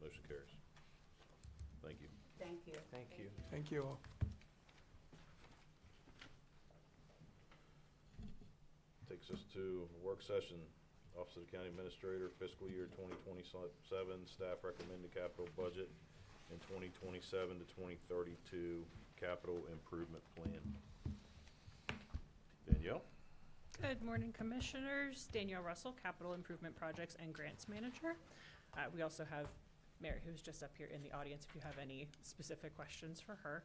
Motion carries. Thank you. Thank you. Thank you. Thank you all. Takes us to work session. Office of the County Administrator, fiscal year 2027, staff recommended capital budget, and 2027 to 2032 capital improvement plan. Danielle? Good morning, Commissioners. Danielle Russell, Capital Improvement Projects and Grants Manager. We also have Mary, who's just up here in the audience, if you have any specific questions for her.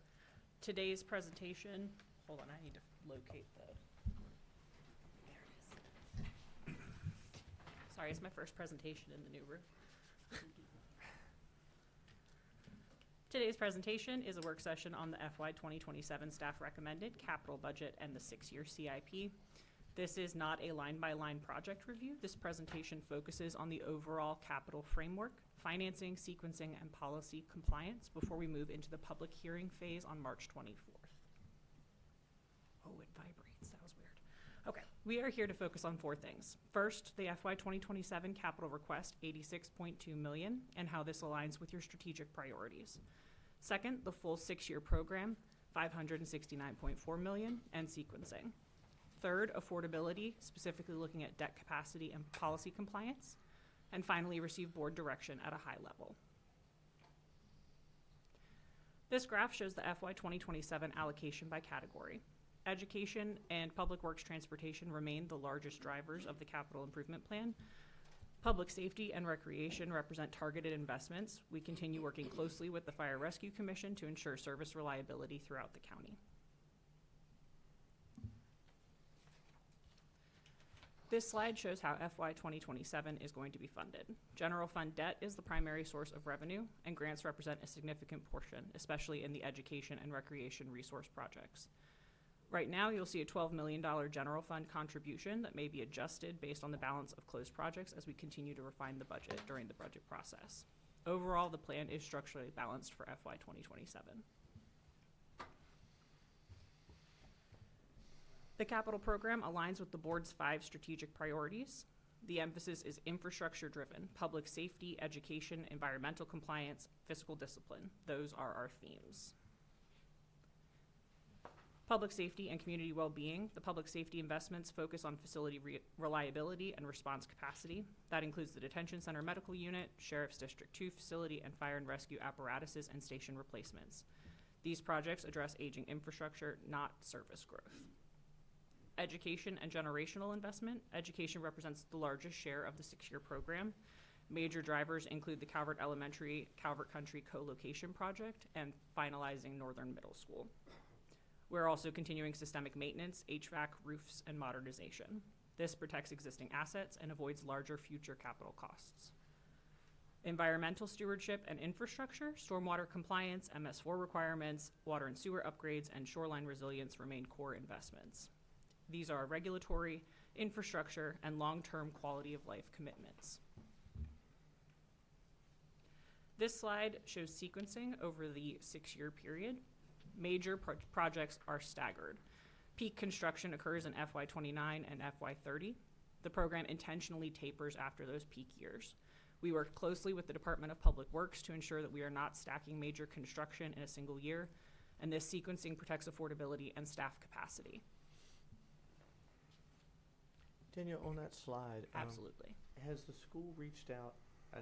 Today's presentation, hold on, I need to locate there it is. Sorry, it's my first presentation in the new room. Today's presentation is a work session on the FY 2027 staff recommended capital budget and the 6-year CIP. This is not a line-by-line project review. This presentation focuses on the overall capital framework, financing, sequencing, and policy compliance before we move into the public hearing phase on March 24th. Oh, it vibrates. That was weird. Okay, we are here to focus on 4 things. First, the FY 2027 capital request, $86.2 million, and how this aligns with your strategic priorities. Second, the full 6-year program, $569.4 million, and sequencing. Third, affordability, specifically looking at debt capacity and policy compliance. And finally, receive board direction at a high level. This graph shows the FY 2027 allocation by category. Education and public works transportation remain the largest drivers of the capital improvement plan. Public safety and recreation represent targeted investments. We continue working closely with the Fire Rescue Commission to ensure service reliability throughout the county. This slide shows how FY 2027 is going to be funded. General fund debt is the primary source of revenue, and grants represent a significant portion, especially in the education and recreation resource projects. Right now, you'll see a $12 million general fund contribution that may be adjusted based on the balance of closed projects as we continue to refine the budget during the budget process. Overall, the plan is structurally balanced for FY 2027. The capital program aligns with the board's 5 strategic priorities. The emphasis is infrastructure-driven, public safety, education, environmental compliance, fiscal discipline. Those are our themes. Public safety and community well-being. The public safety investments focus on facility reliability and response capacity. That includes the detention center medical unit, Sheriff's District 2 facility, and fire and rescue apparatuses and station replacements. These projects address aging infrastructure, not service growth. Education and generational investment. Education represents the largest share of the 6-year program. Major drivers include the Calvert Elementary, Calvert Country co-location project, and finalizing Northern Middle School. We're also continuing systemic maintenance, HVAC, roofs, and modernization. This protects existing assets and avoids larger future capital costs. Environmental stewardship and infrastructure, stormwater compliance, MS4 requirements, water and sewer upgrades, and shoreline resilience remain core investments. These are regulatory, infrastructure, and long-term quality of life commitments. This slide shows sequencing over the 6-year period. Major projects are staggered. Peak construction occurs in FY29 and FY30. The program intentionally tapers after those peak years. We work closely with the Department of Public Works to ensure that we are not stacking major construction in a single year, and this sequencing protects affordability and staff capacity. Danielle, on that slide. Absolutely. Has the school reached out? I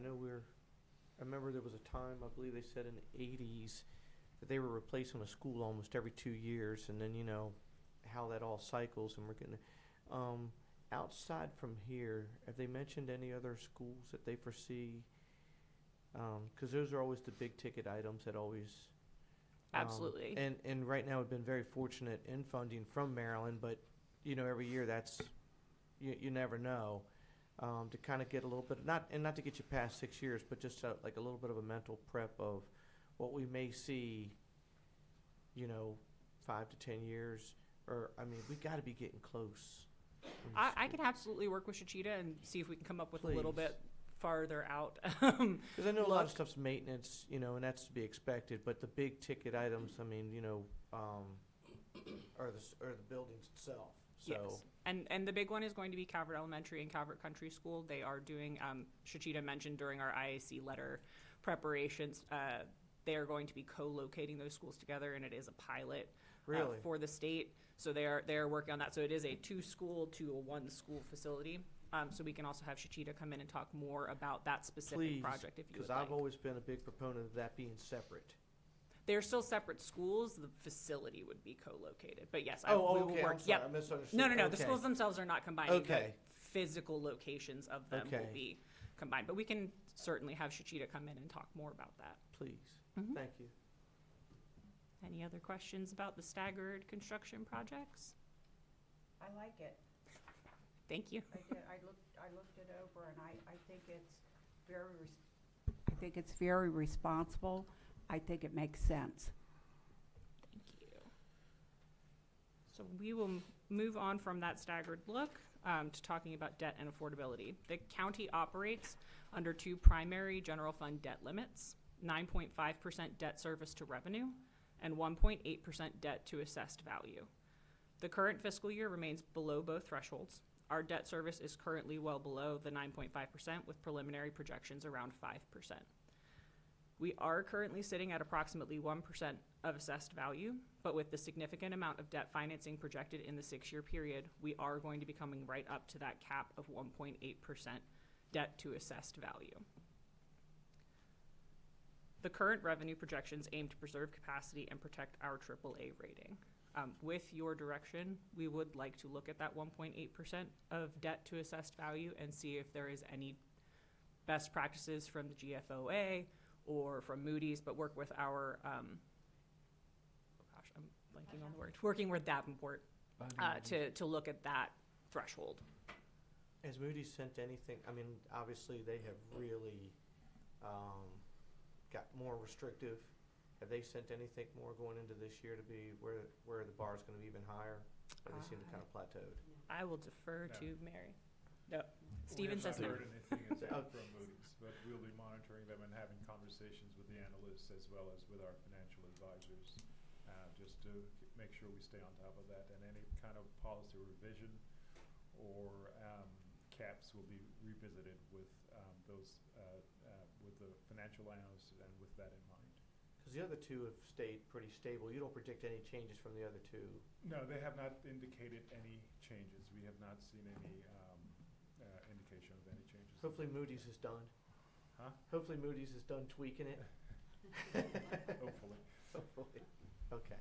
remember there was a time, I believe they said in the 80s, that they were replacing a school almost every 2 years, and then how that all cycles, and we're getting outside from here. Have they mentioned any other schools that they foresee? Because those are always the big ticket items that always. Absolutely. And right now we've been very fortunate in funding from Maryland, but every year that's you never know. To kind of get a little bit, not to get you past 6 years, but just like a little bit of a mental prep of what we may see, 5 to 10 years, we got to be getting close. I can absolutely work with Shachita and see if we can come up with a little bit farther out. Because I know a lot of stuff's maintenance, and that's to be expected, but the big ticket items, are the buildings itself. So. Yes. And the big one is going to be Calvert Elementary and Calvert Country School. They are doing, Shachita mentioned during our IAC letter preparations, they are going to be co-locating those schools together, and it is a pilot for the state. So they are working on that. So it is a 2-school to a 1-school facility. So we can also have Shachita come in and talk more about that specific project if you would like. Because I've always been a big proponent of that being separate. They're still separate schools. The facility would be co-located. But yes, okay. we will work. I'm sorry, I misunderstood. No. Okay. The schools themselves are not combined. Okay. The physical locations of them will be combined. But we can certainly have Shachita come in and talk more about that. Please. Mm-hmm. Thank you. Any other questions about the staggered construction projects? I like it. Thank you. I did. I looked it over, and I think it's very responsible. I think it makes sense. Thank you. So we will move on from that staggered look to talking about debt and affordability. The county operates under 2 primary general fund debt limits, 9.5% debt service to revenue and 1.8% debt to assessed value. The current fiscal year remains below both thresholds. Our debt service is currently well below the 9.5% with preliminary projections around 5%. We are currently sitting at approximately 1% of assessed value, but with the significant amount of debt financing projected in the 6-year period, we are going to be coming right up to that cap of 1.8% debt to assessed value. The current revenue projections aim to preserve capacity and protect our AAA rating. With your direction, we would like to look at that 1.8% of debt to assessed value and see if there is any best practices from the GFOA or from Moody's, but work with our, I'm blanking on the word, working with Davenport to look at that threshold. Has Moody's sent anything? Obviously they have really got more restrictive. Have they sent anything more going into this year to be where the bar is going to be even higher? Or they seem to kind of plateaued? I will defer to Mary. No, Steven says no. We have not heard anything exact from Moody's, but we'll be monitoring them and having conversations with the analysts as well as with our financial advisors, just to make sure we stay on top of that. And any kind of policy revision or caps will be revisited with with the financial analysts and with that in mind. Because the other two have stayed pretty stable. You don't predict any changes from the other two? No, they have not indicated any changes. We have not seen any indication of any changes. Hopefully Moody's is done. Huh? Hopefully Moody's is done tweaking it. Hopefully. Hopefully. Okay.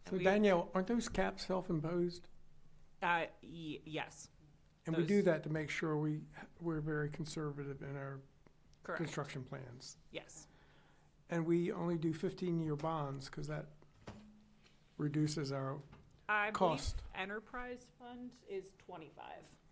So Danielle, aren't those caps self-imposed? Yes. And we do that to make sure we're very conservative in our construction plans. Yes. And we only do 15-year bonds because that reduces our I cost. believe enterprise fund is 25.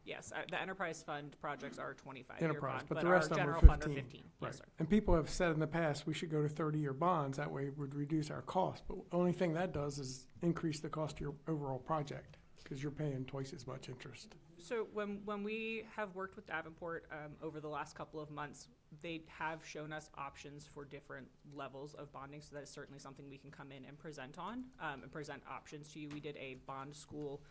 Yes, the enterprise fund projects are 25-year enterprise, bond, but the our rest of them general are fund 15. are 15. Right. Yes, sir. And people have said in the past, we should go to 30-year bonds, that way it would reduce our cost. But the only thing that does is increase the cost of your overall project, because you're paying twice as much interest. So when we have worked with Davenport over the last couple of months, they have shown us options for different levels of bonding. So that is certainly something we can come in and present on and present options to you. We did a bond school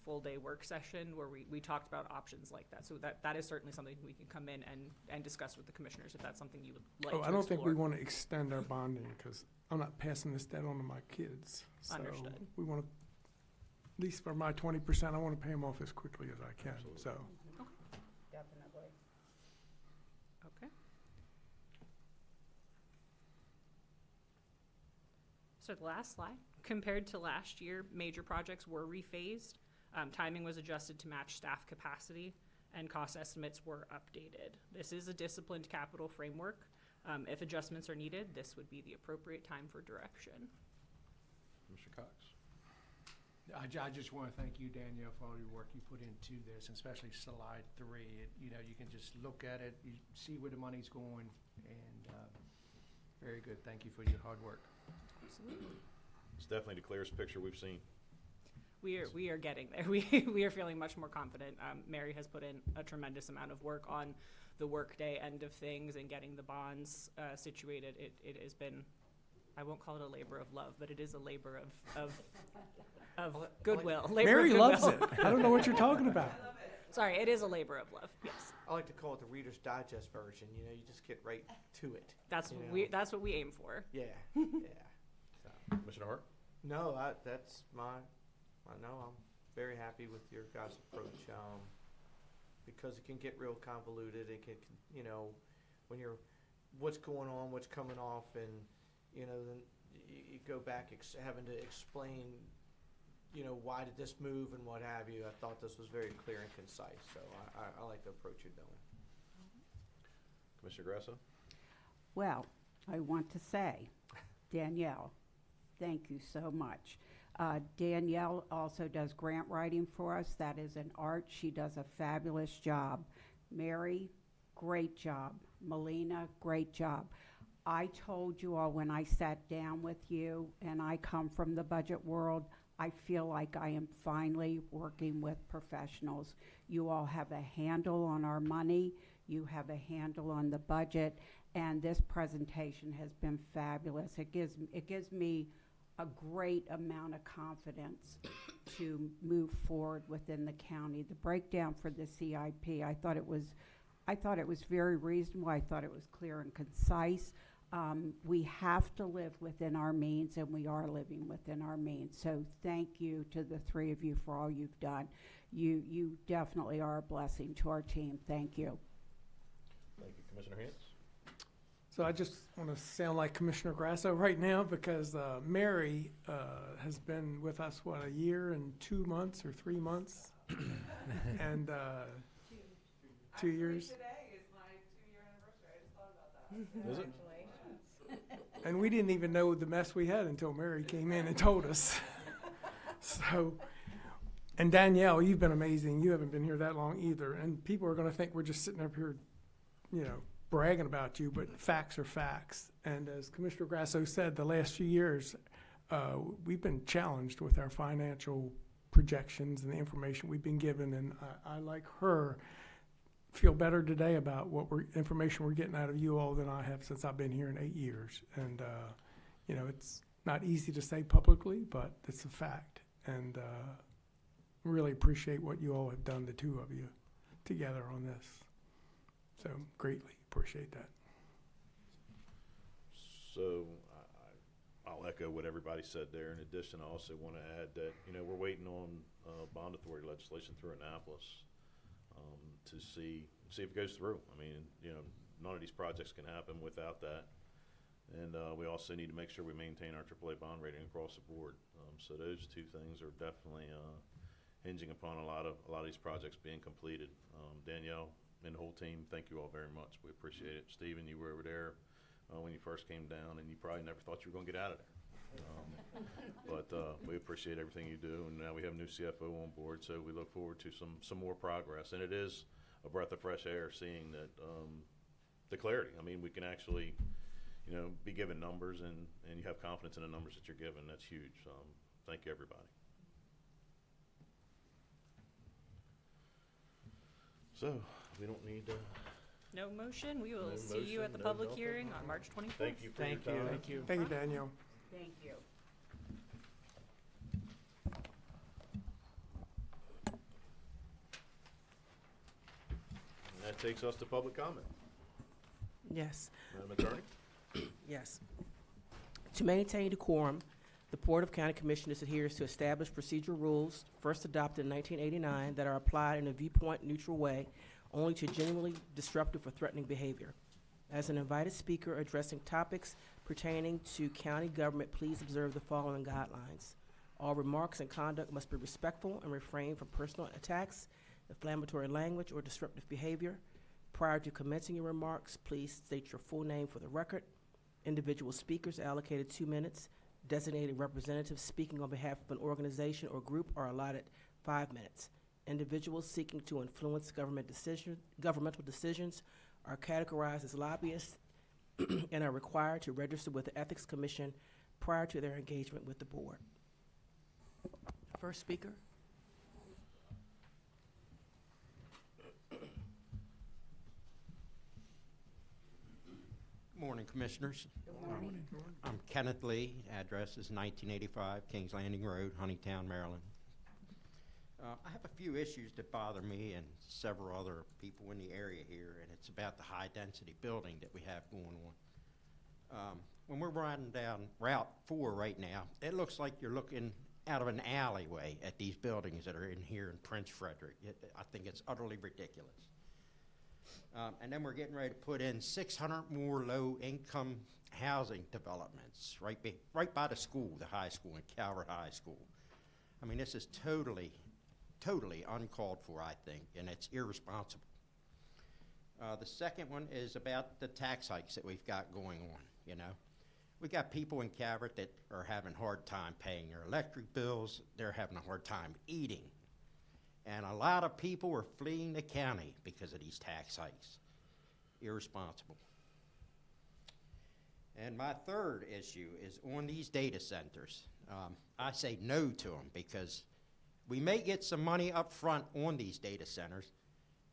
full day work session where we talked about options like that. So that is certainly something we can come in and discuss with the commissioners if that's something you would like to I don't think we explore. want to extend our bonding, because I'm not passing this debt on to my kids. So Understood. we want to, at least for my 20%, I want to pay them off as quickly as I can. Absolutely. So Definitely. Okay. So the last slide, compared to last year, major projects were rephased. Timing was adjusted to match staff capacity, and cost estimates were updated. This is a disciplined capital framework. If adjustments are needed, this would be the appropriate time for direction. Mr. Cox? I just want to thank you, Danielle, for all your work you put into this, and especially slide 3. You can just look at it, you see where the money's going, and very good. Thank you for your hard work. Absolutely. It's definitely the clearest picture we've seen. We are getting there. We are feeling much more confident. Mary has put in a tremendous amount of work on the workday end of things and getting the bonds situated. It has been, I won't call it a labor of love, but it is a labor of goodwill. Labor Mary of loves goodwill. it. I don't know what you're talking about. Sorry, it is a labor of love. Yes, I like to call it the Reader's Digest version. You just get right to it. that's You what know. that's what we aim for. Yeah, yeah. So, Commissioner Hart? no, that's I'm very happy with your guys' approach, because it can get real convoluted. It can, when you're, what's going on, what's coming off, and, then you go back having to explain, why did this move and what have you. I thought this was very clear and concise, so I like the approach you're doing. Commissioner Grasso? Well, I want to say, Danielle, thank you so much. Danielle also does grant writing for us. That is an art. She does a fabulous job. Mary, great job. Melina, great job. I told you all when I sat down with you, and I come from the budget world, I feel like I am finally working with professionals. You all have a handle on our money. You have a handle on the budget, and this presentation has been fabulous. It gives me a great amount of confidence to move forward within the county. The breakdown for the CIP, I thought it was very reasonable. I thought it was clear and concise. We have to live within our means, and we are living within our means. So thank you to the three of you for all you've done. You definitely are a blessing to our team. Thank you. Thank you. Commissioner Hance? So I just want to sound like Commissioner Grasso right now, because Mary has been with us, a year and 2 months or 3 months? And 2 years. Today is my 2-year anniversary. I just thought about that. Is it? And we didn't even know the mess we had until Mary came in and told us. So, and Danielle, you've been amazing. You haven't been here that long either. And people are going to think we're just sitting up here, bragging about you, but facts are facts. And as Commissioner Grasso said, the last few years, we've been challenged with our financial projections and the information we've been given. And I like her, feel better today about information we're getting out of you all than I have since I've been here in 8 years. And, it's not easy to say publicly, but it's a fact. And really appreciate what you all have done, the two of you, together on this. So greatly appreciate that. So I'll echo what everybody said there. In addition, I also want to add that, we're waiting on bond authority legislation through Annapolis to see if it goes through. I mean, none of these projects can happen without that. And we also need to make sure we maintain our AAA bond rating across the board. So those two things are definitely hinging upon a lot of these projects being completed. Danielle and the whole team, thank you all very much. We appreciate it. Stephen, you were over there when you first came down, and you probably never thought you were going to get out of there. But we appreciate everything you do, and now we have a new CFO on board, so we look forward to some more progress. And it is a breath of fresh air seeing that the clarity. I mean, we can actually, be given numbers, and you have confidence in the numbers that you're given. That's huge. Thank you, everybody. So we don't need. No motion. We will No see you at the motion, no public nothing. hearing on March 24th. Thank you for your time. Thank you. Thank you, Danielle. Thank you. And that takes us to public comment. Yes, Madam Attorney? yes. To maintain decorum, the Board of County Commissioners adheres to established procedural rules first adopted in 1989 that are applied in a viewpoint-neutral way only to genuinely disruptive or threatening behavior. As an invited speaker addressing topics pertaining to county government, please observe the following guidelines. All remarks and conduct must be respectful and refrain from personal attacks, inflammatory language, or disruptive behavior. Prior to commencing your remarks, please state your full name for the record. Individual speakers allocated 2 minutes. Designated representatives speaking on behalf of an organization or group are allotted 5 minutes. Individuals seeking to influence governmental decisions are categorized as lobbyists and are required to register with the Ethics Commission prior to their engagement with the board. First speaker. Morning, Commissioners. Good morning. I'm Kenneth Lee. Address is 1985 Kings Landing Road, Huntingtown, Maryland. I have a few issues that bother me and several other people in the area here, and it's about the high-density building that we have going on. When we're riding down Route 4 right now, it looks like you're looking out of an alleyway at these buildings that are in here in Prince Frederick. I think it's utterly ridiculous. And then we're getting ready to put in 600 more low-income housing developments right by the school, the high school, in Calvert High School. I mean, this is totally uncalled for, I think, and it's irresponsible. The second one is about the tax hikes that we've got going on, We got people in Calvert that are having a hard time paying their electric bills. They're having a hard time eating. And a lot of people are fleeing the county because of these tax hikes. Irresponsible. And my third issue is on these data centers. I say no to them because we may get some money up front on these data centers,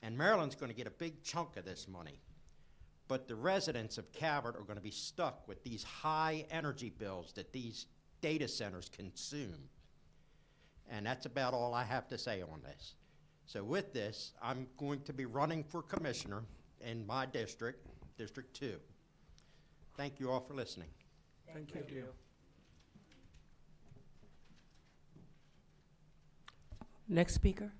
and Maryland's going to get a big chunk of this money. But the residents of Calvert are going to be stuck with these high energy bills that these data centers consume. And that's about all I have to say on this. So with this, I'm going to be running for commissioner in my district, District 2. Thank you all for listening. Thank you. Next speaker.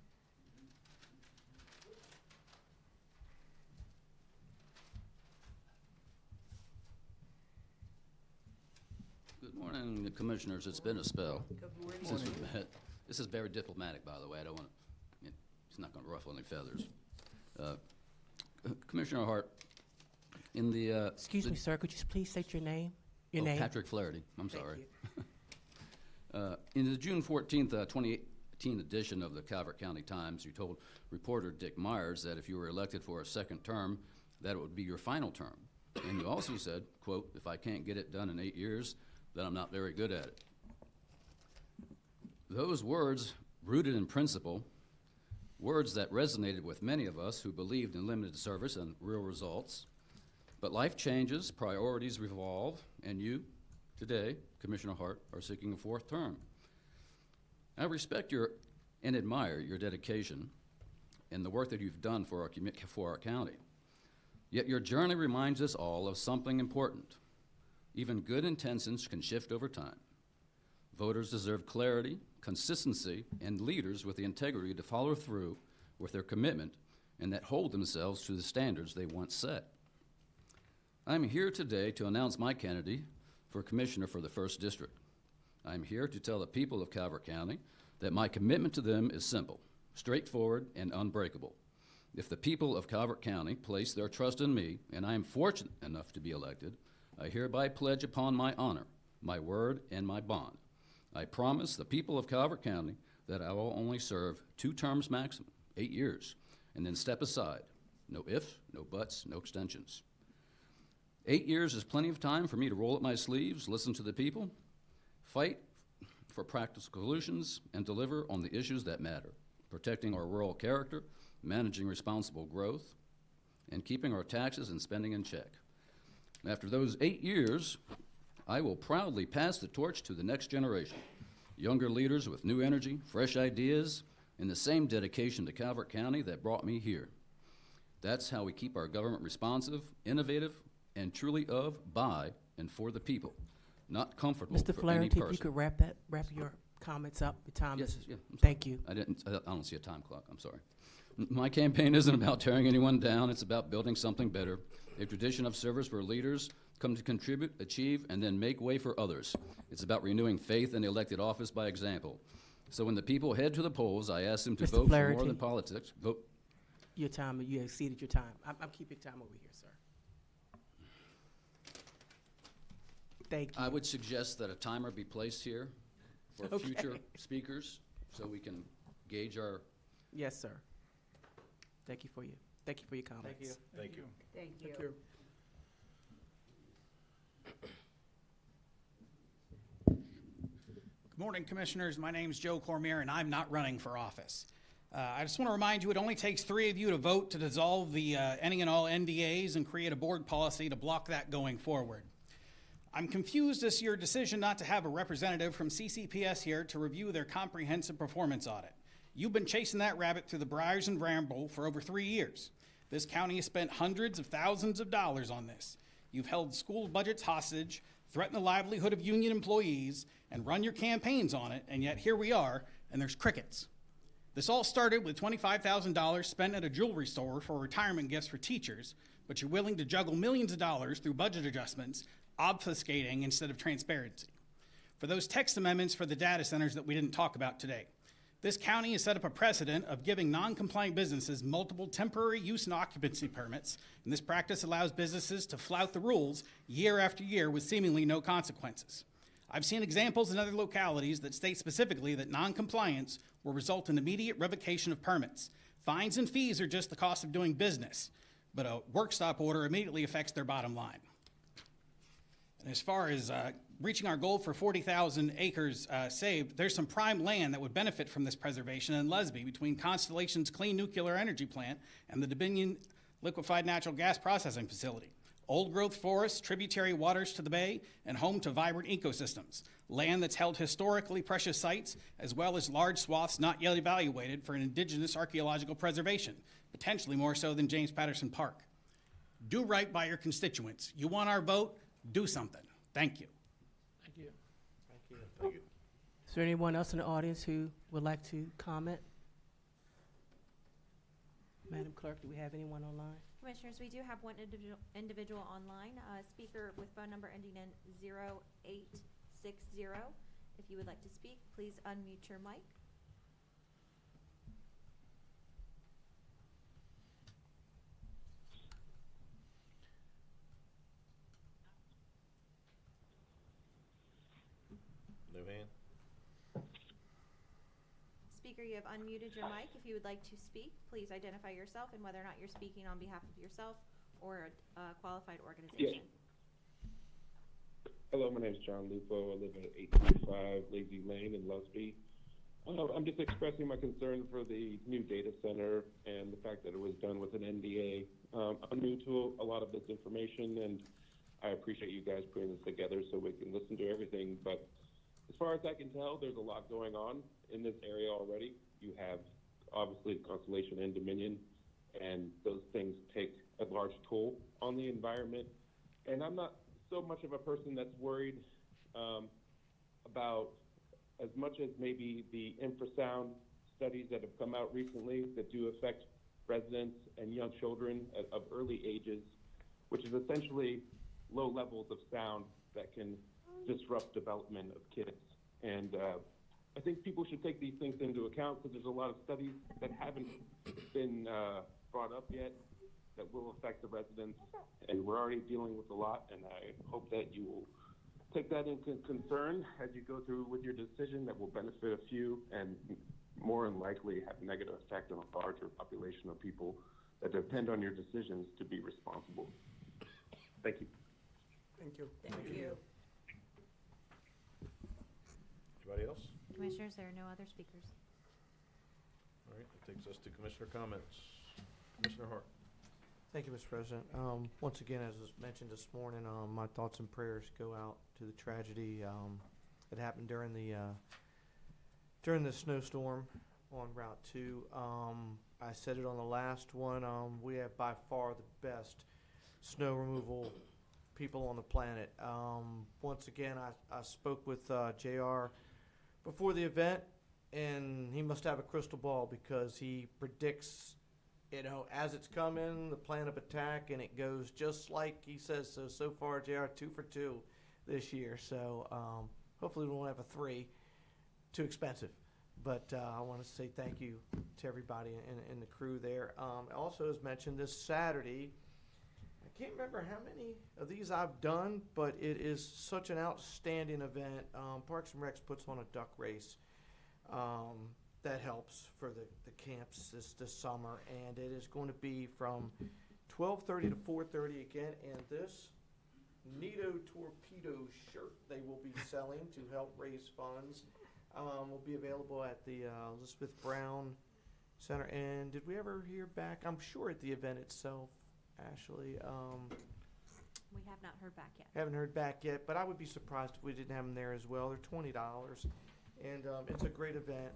Good morning, Commissioners. It's been a spell. Good morning. Since we've met. This is very diplomatic, by the way. I don't want to, it's not going to ruffle any feathers. Commissioner Hart, in the... Excuse me, sir, could you please state your name? Your name? Patrick Flaherty. I'm Thank sorry. you. In the June 14th, 2018 edition of the Calvert County Times, you told reporter Dick Myers that if you were elected for a second term, that it would be your final term. And you also said, quote, "If I can't get it done in 8 years, then I'm not very good at it." Those words, rooted in principle, words that resonated with many of us who believed in limited service and real results. But life changes, priorities revolve, and you, today, Commissioner Hart, are seeking a fourth term. I respect and admire your dedication and the work that you've done for our county. Yet your journey reminds us all of something important. Even good intentions can shift over time. Voters deserve clarity, consistency, and leaders with the integrity to follow through with their commitment and that hold themselves to the standards they once set. I'm here today to announce my candidacy for Commissioner for the 1st District. I'm here to tell the people of Calvert County that my commitment to them is simple, straightforward, and unbreakable. If the people of Calvert County place their trust in me, and I am fortunate enough to be elected, I hereby pledge upon my honor my word, and my bond. I promise the people of Calvert County that I will only serve 2 terms maximum, 8 years, and then step aside. No ifs, no buts, no extensions. 8 years is plenty of time for me to roll up my sleeves, listen to the people, fight for practical solutions, and deliver on the issues that matter, protecting our rural character, managing responsible growth, and keeping our taxes and spending in check. After those 8 years, I will proudly pass the torch to the next generation, younger leaders with new energy, fresh ideas, and the same dedication to Calvert County that brought me here. That's how we keep our government responsive, innovative, and truly of, by, and for the people, not comfortable Mr. for any Flaherty, if person. you could wrap your comments up, the time Yes, is. yeah, I'm sorry. Thank you. I don't see a time clock, I'm sorry. My campaign isn't about tearing anyone down, it's about building something better, a tradition of service where leaders come to contribute, achieve, and then make way for others. It's about renewing faith in elected office by example. So when the people head to the polls, I ask them to Mr. vote for Flaherty. more than politics. Vote. Your time, you exceeded your time. I'm keeping time over here, sir. Thank you. I would suggest that a timer be placed here for Okay. future speakers, so we can gauge our. Yes, sir. Thank you for your comments. Thank you. Thank you. Thank you. Thank you. Good morning, Commissioners. My name's Joe Cormier, and I'm not running for office. I just want to remind you, it only takes 3 of you to vote to dissolve the any and all NDAs and create a board policy to block that going forward. I'm confused as to your decision not to have a representative from CCPS here to review their comprehensive performance audit. You've been chasing that rabbit through the briars and bramble for over 3 years. This county has spent hundreds of thousands of dollars on this. You've held school budgets hostage, threatened the livelihood of union employees, and run your campaigns on it, and yet here we are, and there's crickets. This all started with $25,000 spent at a jewelry store for retirement gifts for teachers, but you're willing to juggle millions of dollars through budget adjustments, obfuscating instead of transparency. For those text amendments for the data centers that we didn't talk about today, this county has set up a precedent of giving non-compliant businesses multiple temporary use and occupancy permits, and this practice allows businesses to flout the rules year after year with seemingly no consequences. I've seen examples in other localities that state specifically that non-compliance will result in immediate revocation of permits. Fines and fees are just the cost of doing business, but a work stop order immediately affects their bottom line. And as far as reaching our goal for 40,000 acres saved, there's some prime land that would benefit from this preservation in Lesby between Constellation's clean nuclear energy plant and the Dominion liquefied natural gas processing facility. Old growth forests, tributary waters to the bay, and home to vibrant ecosystems. Land that's held historically precious sites, as well as large swaths not yet evaluated for an indigenous archaeological preservation, potentially more so than James Patterson Park. Do right by your constituents. You want our vote? Do something. Thank you. Thank you. Thank you. Thank you. Is there anyone else in the audience who would like to comment? Madam Clerk, do we have anyone online? Commissioners, we do have one individual online, speaker with phone number ending in 0860. If you would like to speak, please unmute your mic. No hand? Speaker, you have unmuted your mic. If you would like to speak, please identify yourself and whether or not you're speaking on behalf of yourself or a qualified organization. Hello, my name is John Lupo. I live at 835 Lazy Lane in Lusby. I'm just expressing my concern for the new data center and the fact that it was done with an NDA. I'm new to a lot of this information, and I appreciate you guys putting this together so we can listen to everything. But as far as I can tell, there's a lot going on in this area already. You have, obviously, Constellation and Dominion, and those things take a large toll on the environment. And I'm not so much of a person that's worried about as much as maybe the infrasound studies that have come out recently that do affect residents and young children of early ages, which is essentially low levels of sound that can disrupt development of kids. And I think people should take these things into account because there's a lot of studies that haven't been brought up yet that will affect the residents, and we're already dealing with a lot, and I hope that you will take that into concern as you go through with your decision that will benefit a few and more than likely have a negative effect on a larger population of people that depend on your decisions to be responsible. Thank you. Thank you. Thank you. Anybody else? Commissioners, there are no other speakers. All right, that takes us to commissioner comments. Commissioner Hart. Thank you, Mr. President. Once again, as was mentioned this morning, my thoughts and prayers go out to the tragedy that happened during the snowstorm on Route 2. I said it on the last one. We have by far the best snow removal people on the planet. Once again, I spoke with JR before the event, and he must have a crystal ball because he predicts, as it's coming, the plan of attack, and it goes just like he says. So far, JR 2 for 2 this year. So hopefully we won't have a 3. Too expensive. But I want to say thank you to everybody in the crew there. Also, as mentioned, this Saturday, I can't remember how many of these I've done, but it is such an outstanding event. Parks and Recs puts on a duck race that helps for the camps this summer, and it is going to be from 12:30 to 4:30 again. And this Nito Torpedo shirt they will be selling to help raise funds will be available at the Elizabeth Brown Center. And did we ever hear back? I'm sure at the event itself, Ashley. We have not heard back yet. Haven't heard back yet, but I would be surprised if we didn't have them there as well. They're $20, and it's a great event.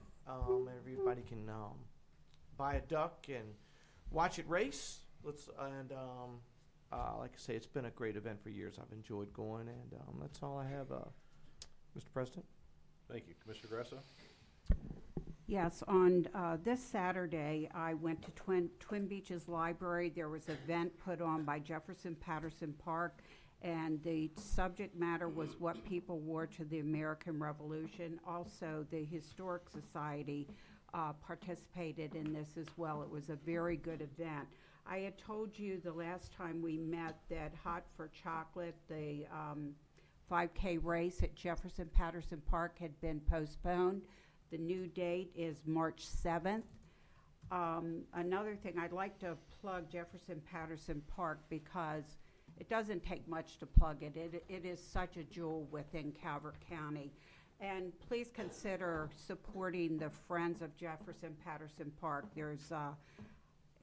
Everybody can buy a duck and watch it race. Like I say, it's been a great event for years. I've enjoyed going, and that's all I have, Mr. President. Thank you. Commissioner Grasso? Yes, on this Saturday, I went to Twin Beaches Library. There was an event put on by Jefferson Patterson Park, and the subject matter was what people wore to the American Revolution. Also, the Historic Society participated in this as well. It was a very good event. I had told you the last time we met that Hot for Chocolate, the 5K race at Jefferson Patterson Park, had been postponed. The new date is March 7th. Another thing, I'd like to plug Jefferson Patterson Park because it doesn't take much to plug it. It is such a jewel within Calvert County. And please consider supporting the Friends of Jefferson Patterson Park. There's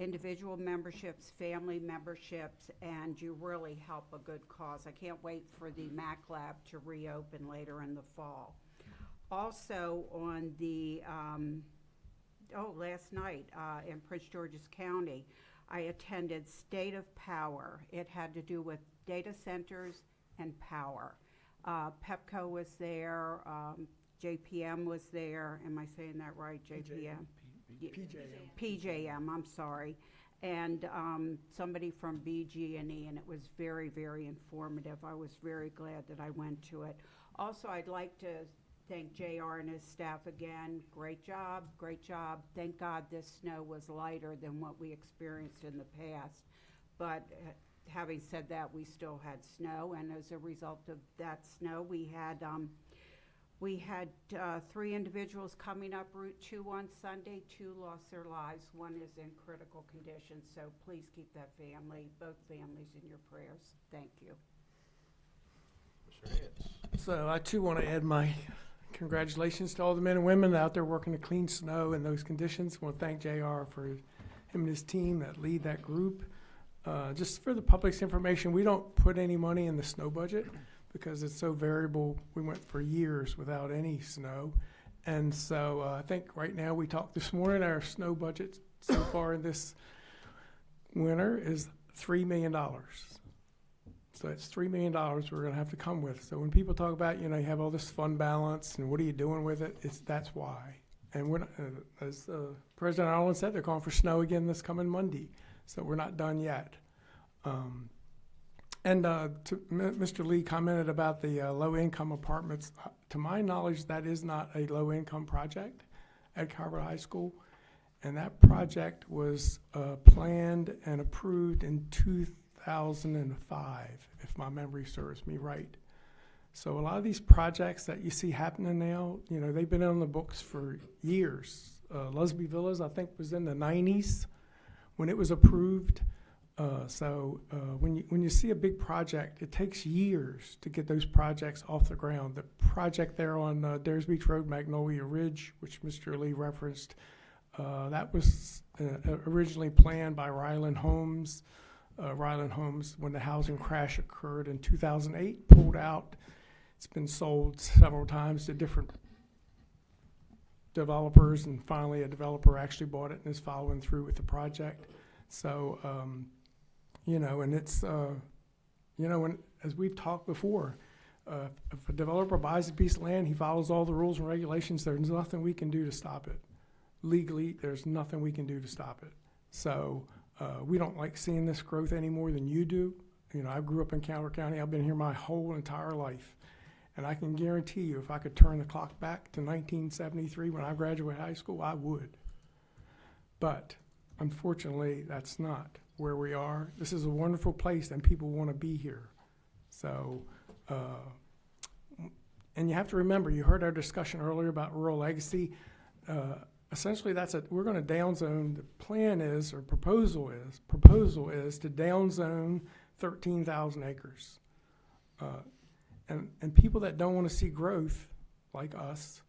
individual memberships, family memberships, and you really help a good cause. I can't wait for the Mac Lab to reopen later in the fall. Also on the, last night in Prince George's County, I attended State of Power. It had to do with data centers and power. Pepco was there, JPM was there. Am I saying that right, JPM? PJM, I'm sorry. And somebody from BG&E, and it was very, very informative. I was very glad that I went to it. Also, I'd like to thank JR and his staff again. Great job, great job. Thank God this snow was lighter than what we experienced in the past. But having said that, we still had snow, and as a result of that snow, we had 3 individuals coming up Route 2 on Sunday. 2 lost their lives. 1 is in critical condition, so please keep that family, both families, in your prayers. Thank you. Commissioner Hance? So I too want to add my congratulations to all the men and women out there working to clean snow in those conditions. I want to thank JR for him and his team that lead that group. Just for the public's information, we don't put any money in the snow budget because it's so variable. We went for years without any snow. And so I think right now, we talked this morning, our snow budget so far in this winter is $3 million. So it's $3 million we're going to have to come with. So when people talk about, you have all this fund balance and what are you doing with it, that's why. And we're not, as President Arlen said, they're calling for snow again this coming Monday. So we're not done yet. Mr. Lee commented about the low-income apartments. To my knowledge, that is not a low-income project at Calvert High School. And that project was planned and approved in 2005, if my memory serves me right. So a lot of these projects that you see happening now, you know, they've been on the books for years. Lusby Villas, I think, was in the 90s when it was approved. When you see a big project, it takes years to get those projects off the ground. The project there on Dares Beach Road, Magnolia Ridge, which Mr. Lee referenced, that was originally planned by Ryland Homes. Ryland Homes, when the housing crash occurred in 2008, pulled out. It's been sold several times to different developers, and finally a developer actually bought it and is following through with the project. So, you know, and it's, you know, and as we've talked before, if a developer buys a piece of land, he follows all the rules and regulations, there's nothing we can do to stop it. Legally, there's nothing we can do to stop it. So we don't like seeing this growth any more than you do. You know, I grew up in Calvert County. I've been here my whole entire life. And I can guarantee you, if I could turn the clock back to 1973 when I graduated high school, I would. But unfortunately, that's not where we are. This is a wonderful place, and people want to be here. So, and you have to remember, you heard our discussion earlier about rural legacy. Essentially, we're going to downzone. The plan is, or proposal is to downzone 13,000 acres. And people that don't want to see growth, like us,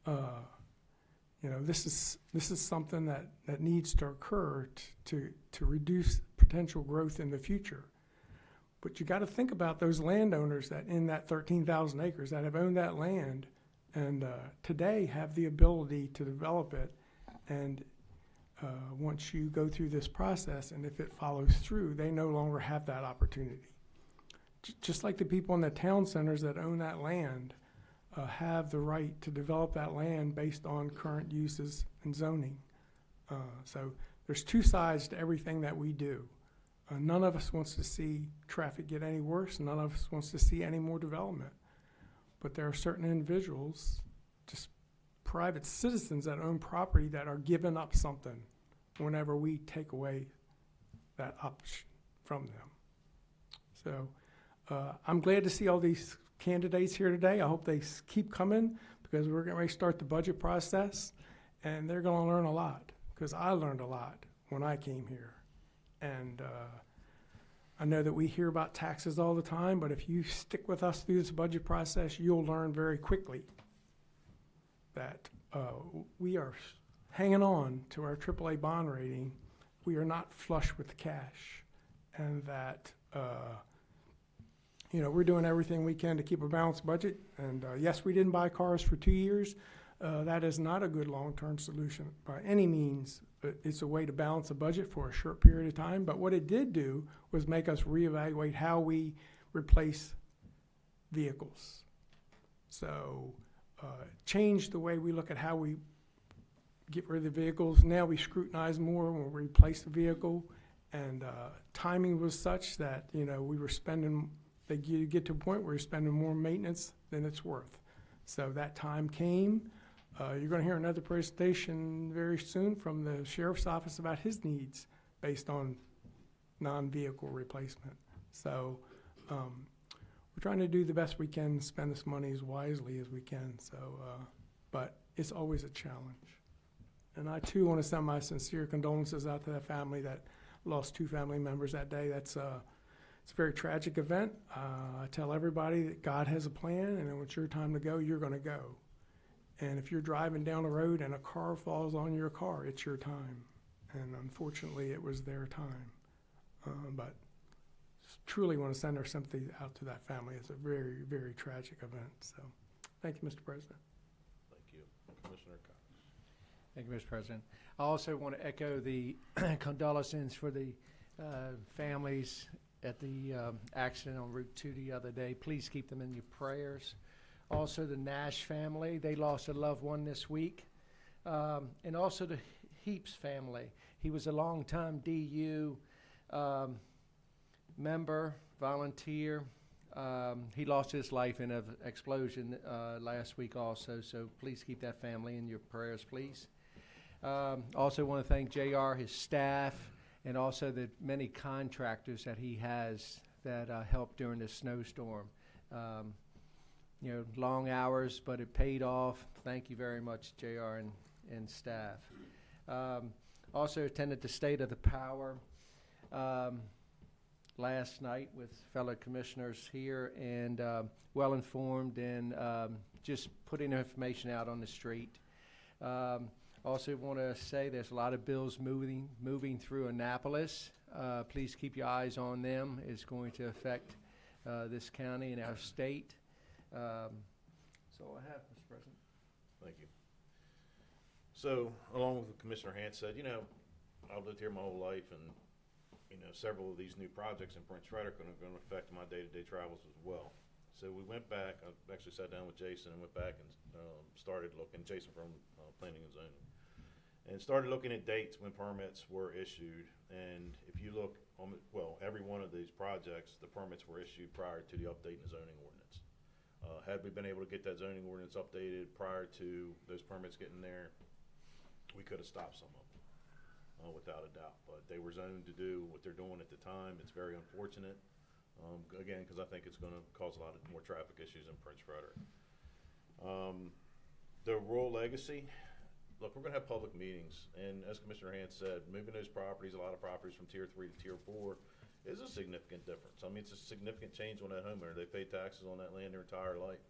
you know, this is something that needs to occur to reduce potential growth in the future. But you got to think about those landowners that in that 13,000 acres that have owned that land and today have the ability to develop it. And once you go through this process, and if it follows through, they no longer have that opportunity. Just like the people in the town centers that own that land have the right to develop that land based on current uses and zoning. So there's two sides to everything that we do. None of us wants to see traffic get any worse. None of us wants to see any more development. But there are certain individuals, just private citizens that own property, that are giving up something whenever we take away that option from them. So I'm glad to see all these candidates here today. I hope they keep coming, because we're going to start the budget process, and they're going to learn a lot, because I learned a lot when I came here. And I know that we hear about taxes all the time, but if you stick with us through this budget process, you'll learn very quickly that we are hanging on to our AAA bond rating. We are not flush with cash, and that you know, we're doing everything we can to keep a balanced budget. And yes, we didn't buy cars for 2 years. That is not a good long-term solution by any means. It's a way to balance a budget for a short period of time. But what it did do was make us reevaluate how we replace vehicles. So change the way we look at how we get rid of the vehicles. Now we scrutinize more when we replace the vehicle. And timing was such that, you know, we were spending, you get to a point where you're spending more maintenance than it's worth. So that time came. You're going to hear another presentation very soon from the sheriff's office about his needs based on non-vehicle replacement. So we're trying to do the best we can, spend this money as wisely as we can. So, but it's always a challenge. And I too want to send my sincere condolences out to that family that lost 2 family members that day. It's a very tragic event. I tell everybody that God has a plan, and when it's your time to go, you're going to go. And if you're driving down the road and a car falls on your car, it's your time. And unfortunately, it was their time. But truly want to send our sympathy out to that family. It's a very, very tragic event. So thank you, Mr. President. Thank you. Commissioner Cox. Thank you, Mr. President. I also want to echo the condolences for the families at the accident on Route 2 the other day. Please keep them in your prayers. Also, the Nash family, they lost a loved one this week. And also the Heaps family. He was a longtime DU member, volunteer. He lost his life in an explosion last week also, so please keep that family in your prayers, please. Also want to thank JR, his staff, and also the many contractors that he has that helped during this snowstorm. long hours, but it paid off. Thank you very much, JR and staff. Also attended the State of the Power last night with fellow commissioners here, and well-informed, and just putting information out on the street. Also want to say there's a lot of bills moving through Annapolis. Please keep your eyes on them. It's going to affect this county and our state. That's all I have, Mr. President. Thank you. So, along with what Commissioner Hant said, I've lived here my whole life, and several of these new projects in Prince Frederick are going to affect my day-to-day travels as well. So we went back. I actually sat down with Jason and went back and started looking. Jason from Planning and Zoning, and started looking at dates when permits were issued. And if you look, every one of these projects, the permits were issued prior to the update in the zoning ordinance. Had we been able to get that zoning ordinance updated prior to those permits getting there, we could have stopped some of them. Without a doubt, but they were zoned to do what they're doing at the time. It's very unfortunate, again, because I think it's going to cause a lot of more traffic issues in Prince Frederick. The rural legacy, look, we're going to have public meetings, and as Commissioner Hant said, moving those properties, a lot of properties from Tier 3 to Tier 4 is a significant difference. I mean, it's a significant change on that homeowner. They pay taxes on that land their entire life.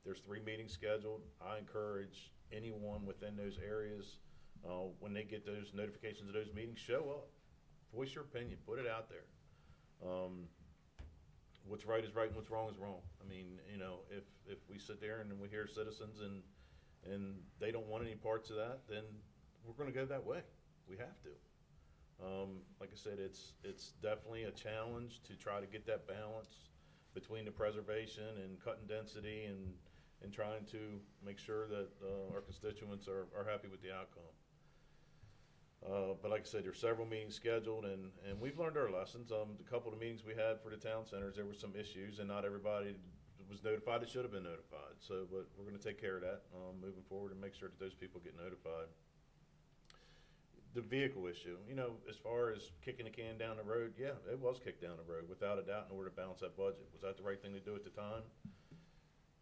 There's 3 meetings scheduled. I encourage anyone within those areas, when they get those notifications of those meetings, show up, voice your opinion, put it out there. What's right is right and what's wrong is wrong. I mean, if we sit there and we hear citizens and they don't want any parts of that, then we're going to go that way. We have to. Like I said, it's definitely a challenge to try to get that balance between the preservation and cutting density and trying to make sure that our constituents are happy with the outcome. But like I said, there's several meetings scheduled, and we've learned our lessons. A couple of the meetings we had for the town centers, there were some issues, and not everybody was notified that should have been notified. So, but we're going to take care of that moving forward and make sure that those people get notified. The vehicle issue, as far as kicking the can down the road, yeah, it was kicked down the road without a doubt in order to balance that budget. Was that the right thing to do at the time?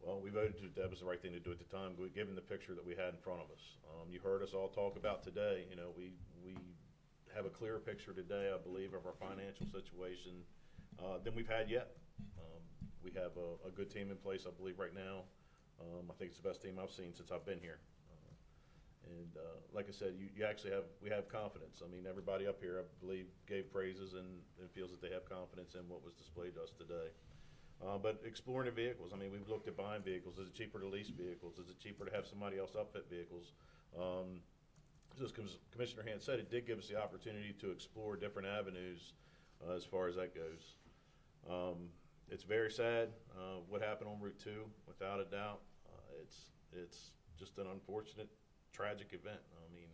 Well, we voted that was the right thing to do at the time, given the picture that we had in front of us. You heard us all talk about today. We have a clearer picture today, I believe, of our financial situation than we've had yet. We have a good team in place, I believe, right now. I think it's the best team I've seen since I've been here. And like I said, we have confidence. I mean, everybody up here, I believe, gave praises and feels that they have confidence in what was displayed to us today. But exploring the vehicles, I mean, we've looked at buying vehicles. Is it cheaper to lease vehicles? Is it cheaper to have somebody else upfit vehicles? Just because Commissioner Hant said, it did give us the opportunity to explore different avenues as far as that goes. It's very sad what happened on Route 2, without a doubt. It's just an unfortunate, tragic event. I mean,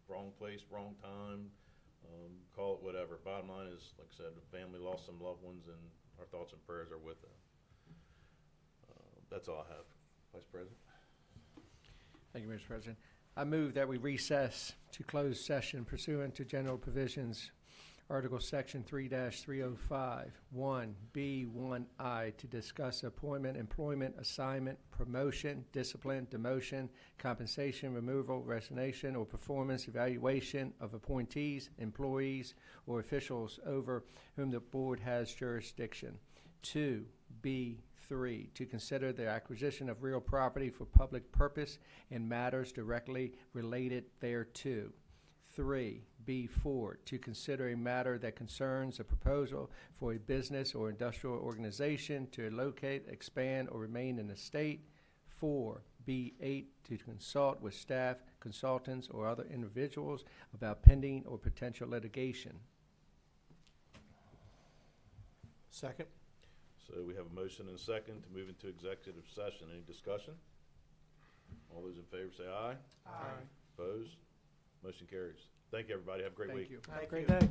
wrong place, wrong time, call it whatever. Bottom line is, like I said, the family lost some loved ones, and our thoughts and prayers are with them. That's all I have. Vice President. Thank you, Mr. President. I move that we recess to closed session pursuant to general provisions, Article Section 3-305, 1B, 1I, to discuss appointment, employment, assignment, promotion, discipline, demotion, compensation, removal, resignation, or performance evaluation of appointees, employees, or officials over whom the board has jurisdiction. 2B3, to consider the acquisition of real property for public purpose and matters directly related thereto. 3B4, to consider a matter that concerns a proposal for a business or industrial organization to locate, expand, or remain in the state. 4B8, to consult with staff, consultants, or other individuals about pending or potential litigation. Second. So we have a motion and a second to move into executive session. Any discussion? All those in favor say aye. Aye. Opposed? Motion carries. Thank you, everybody. Have a great week. Thank you. Have a great day.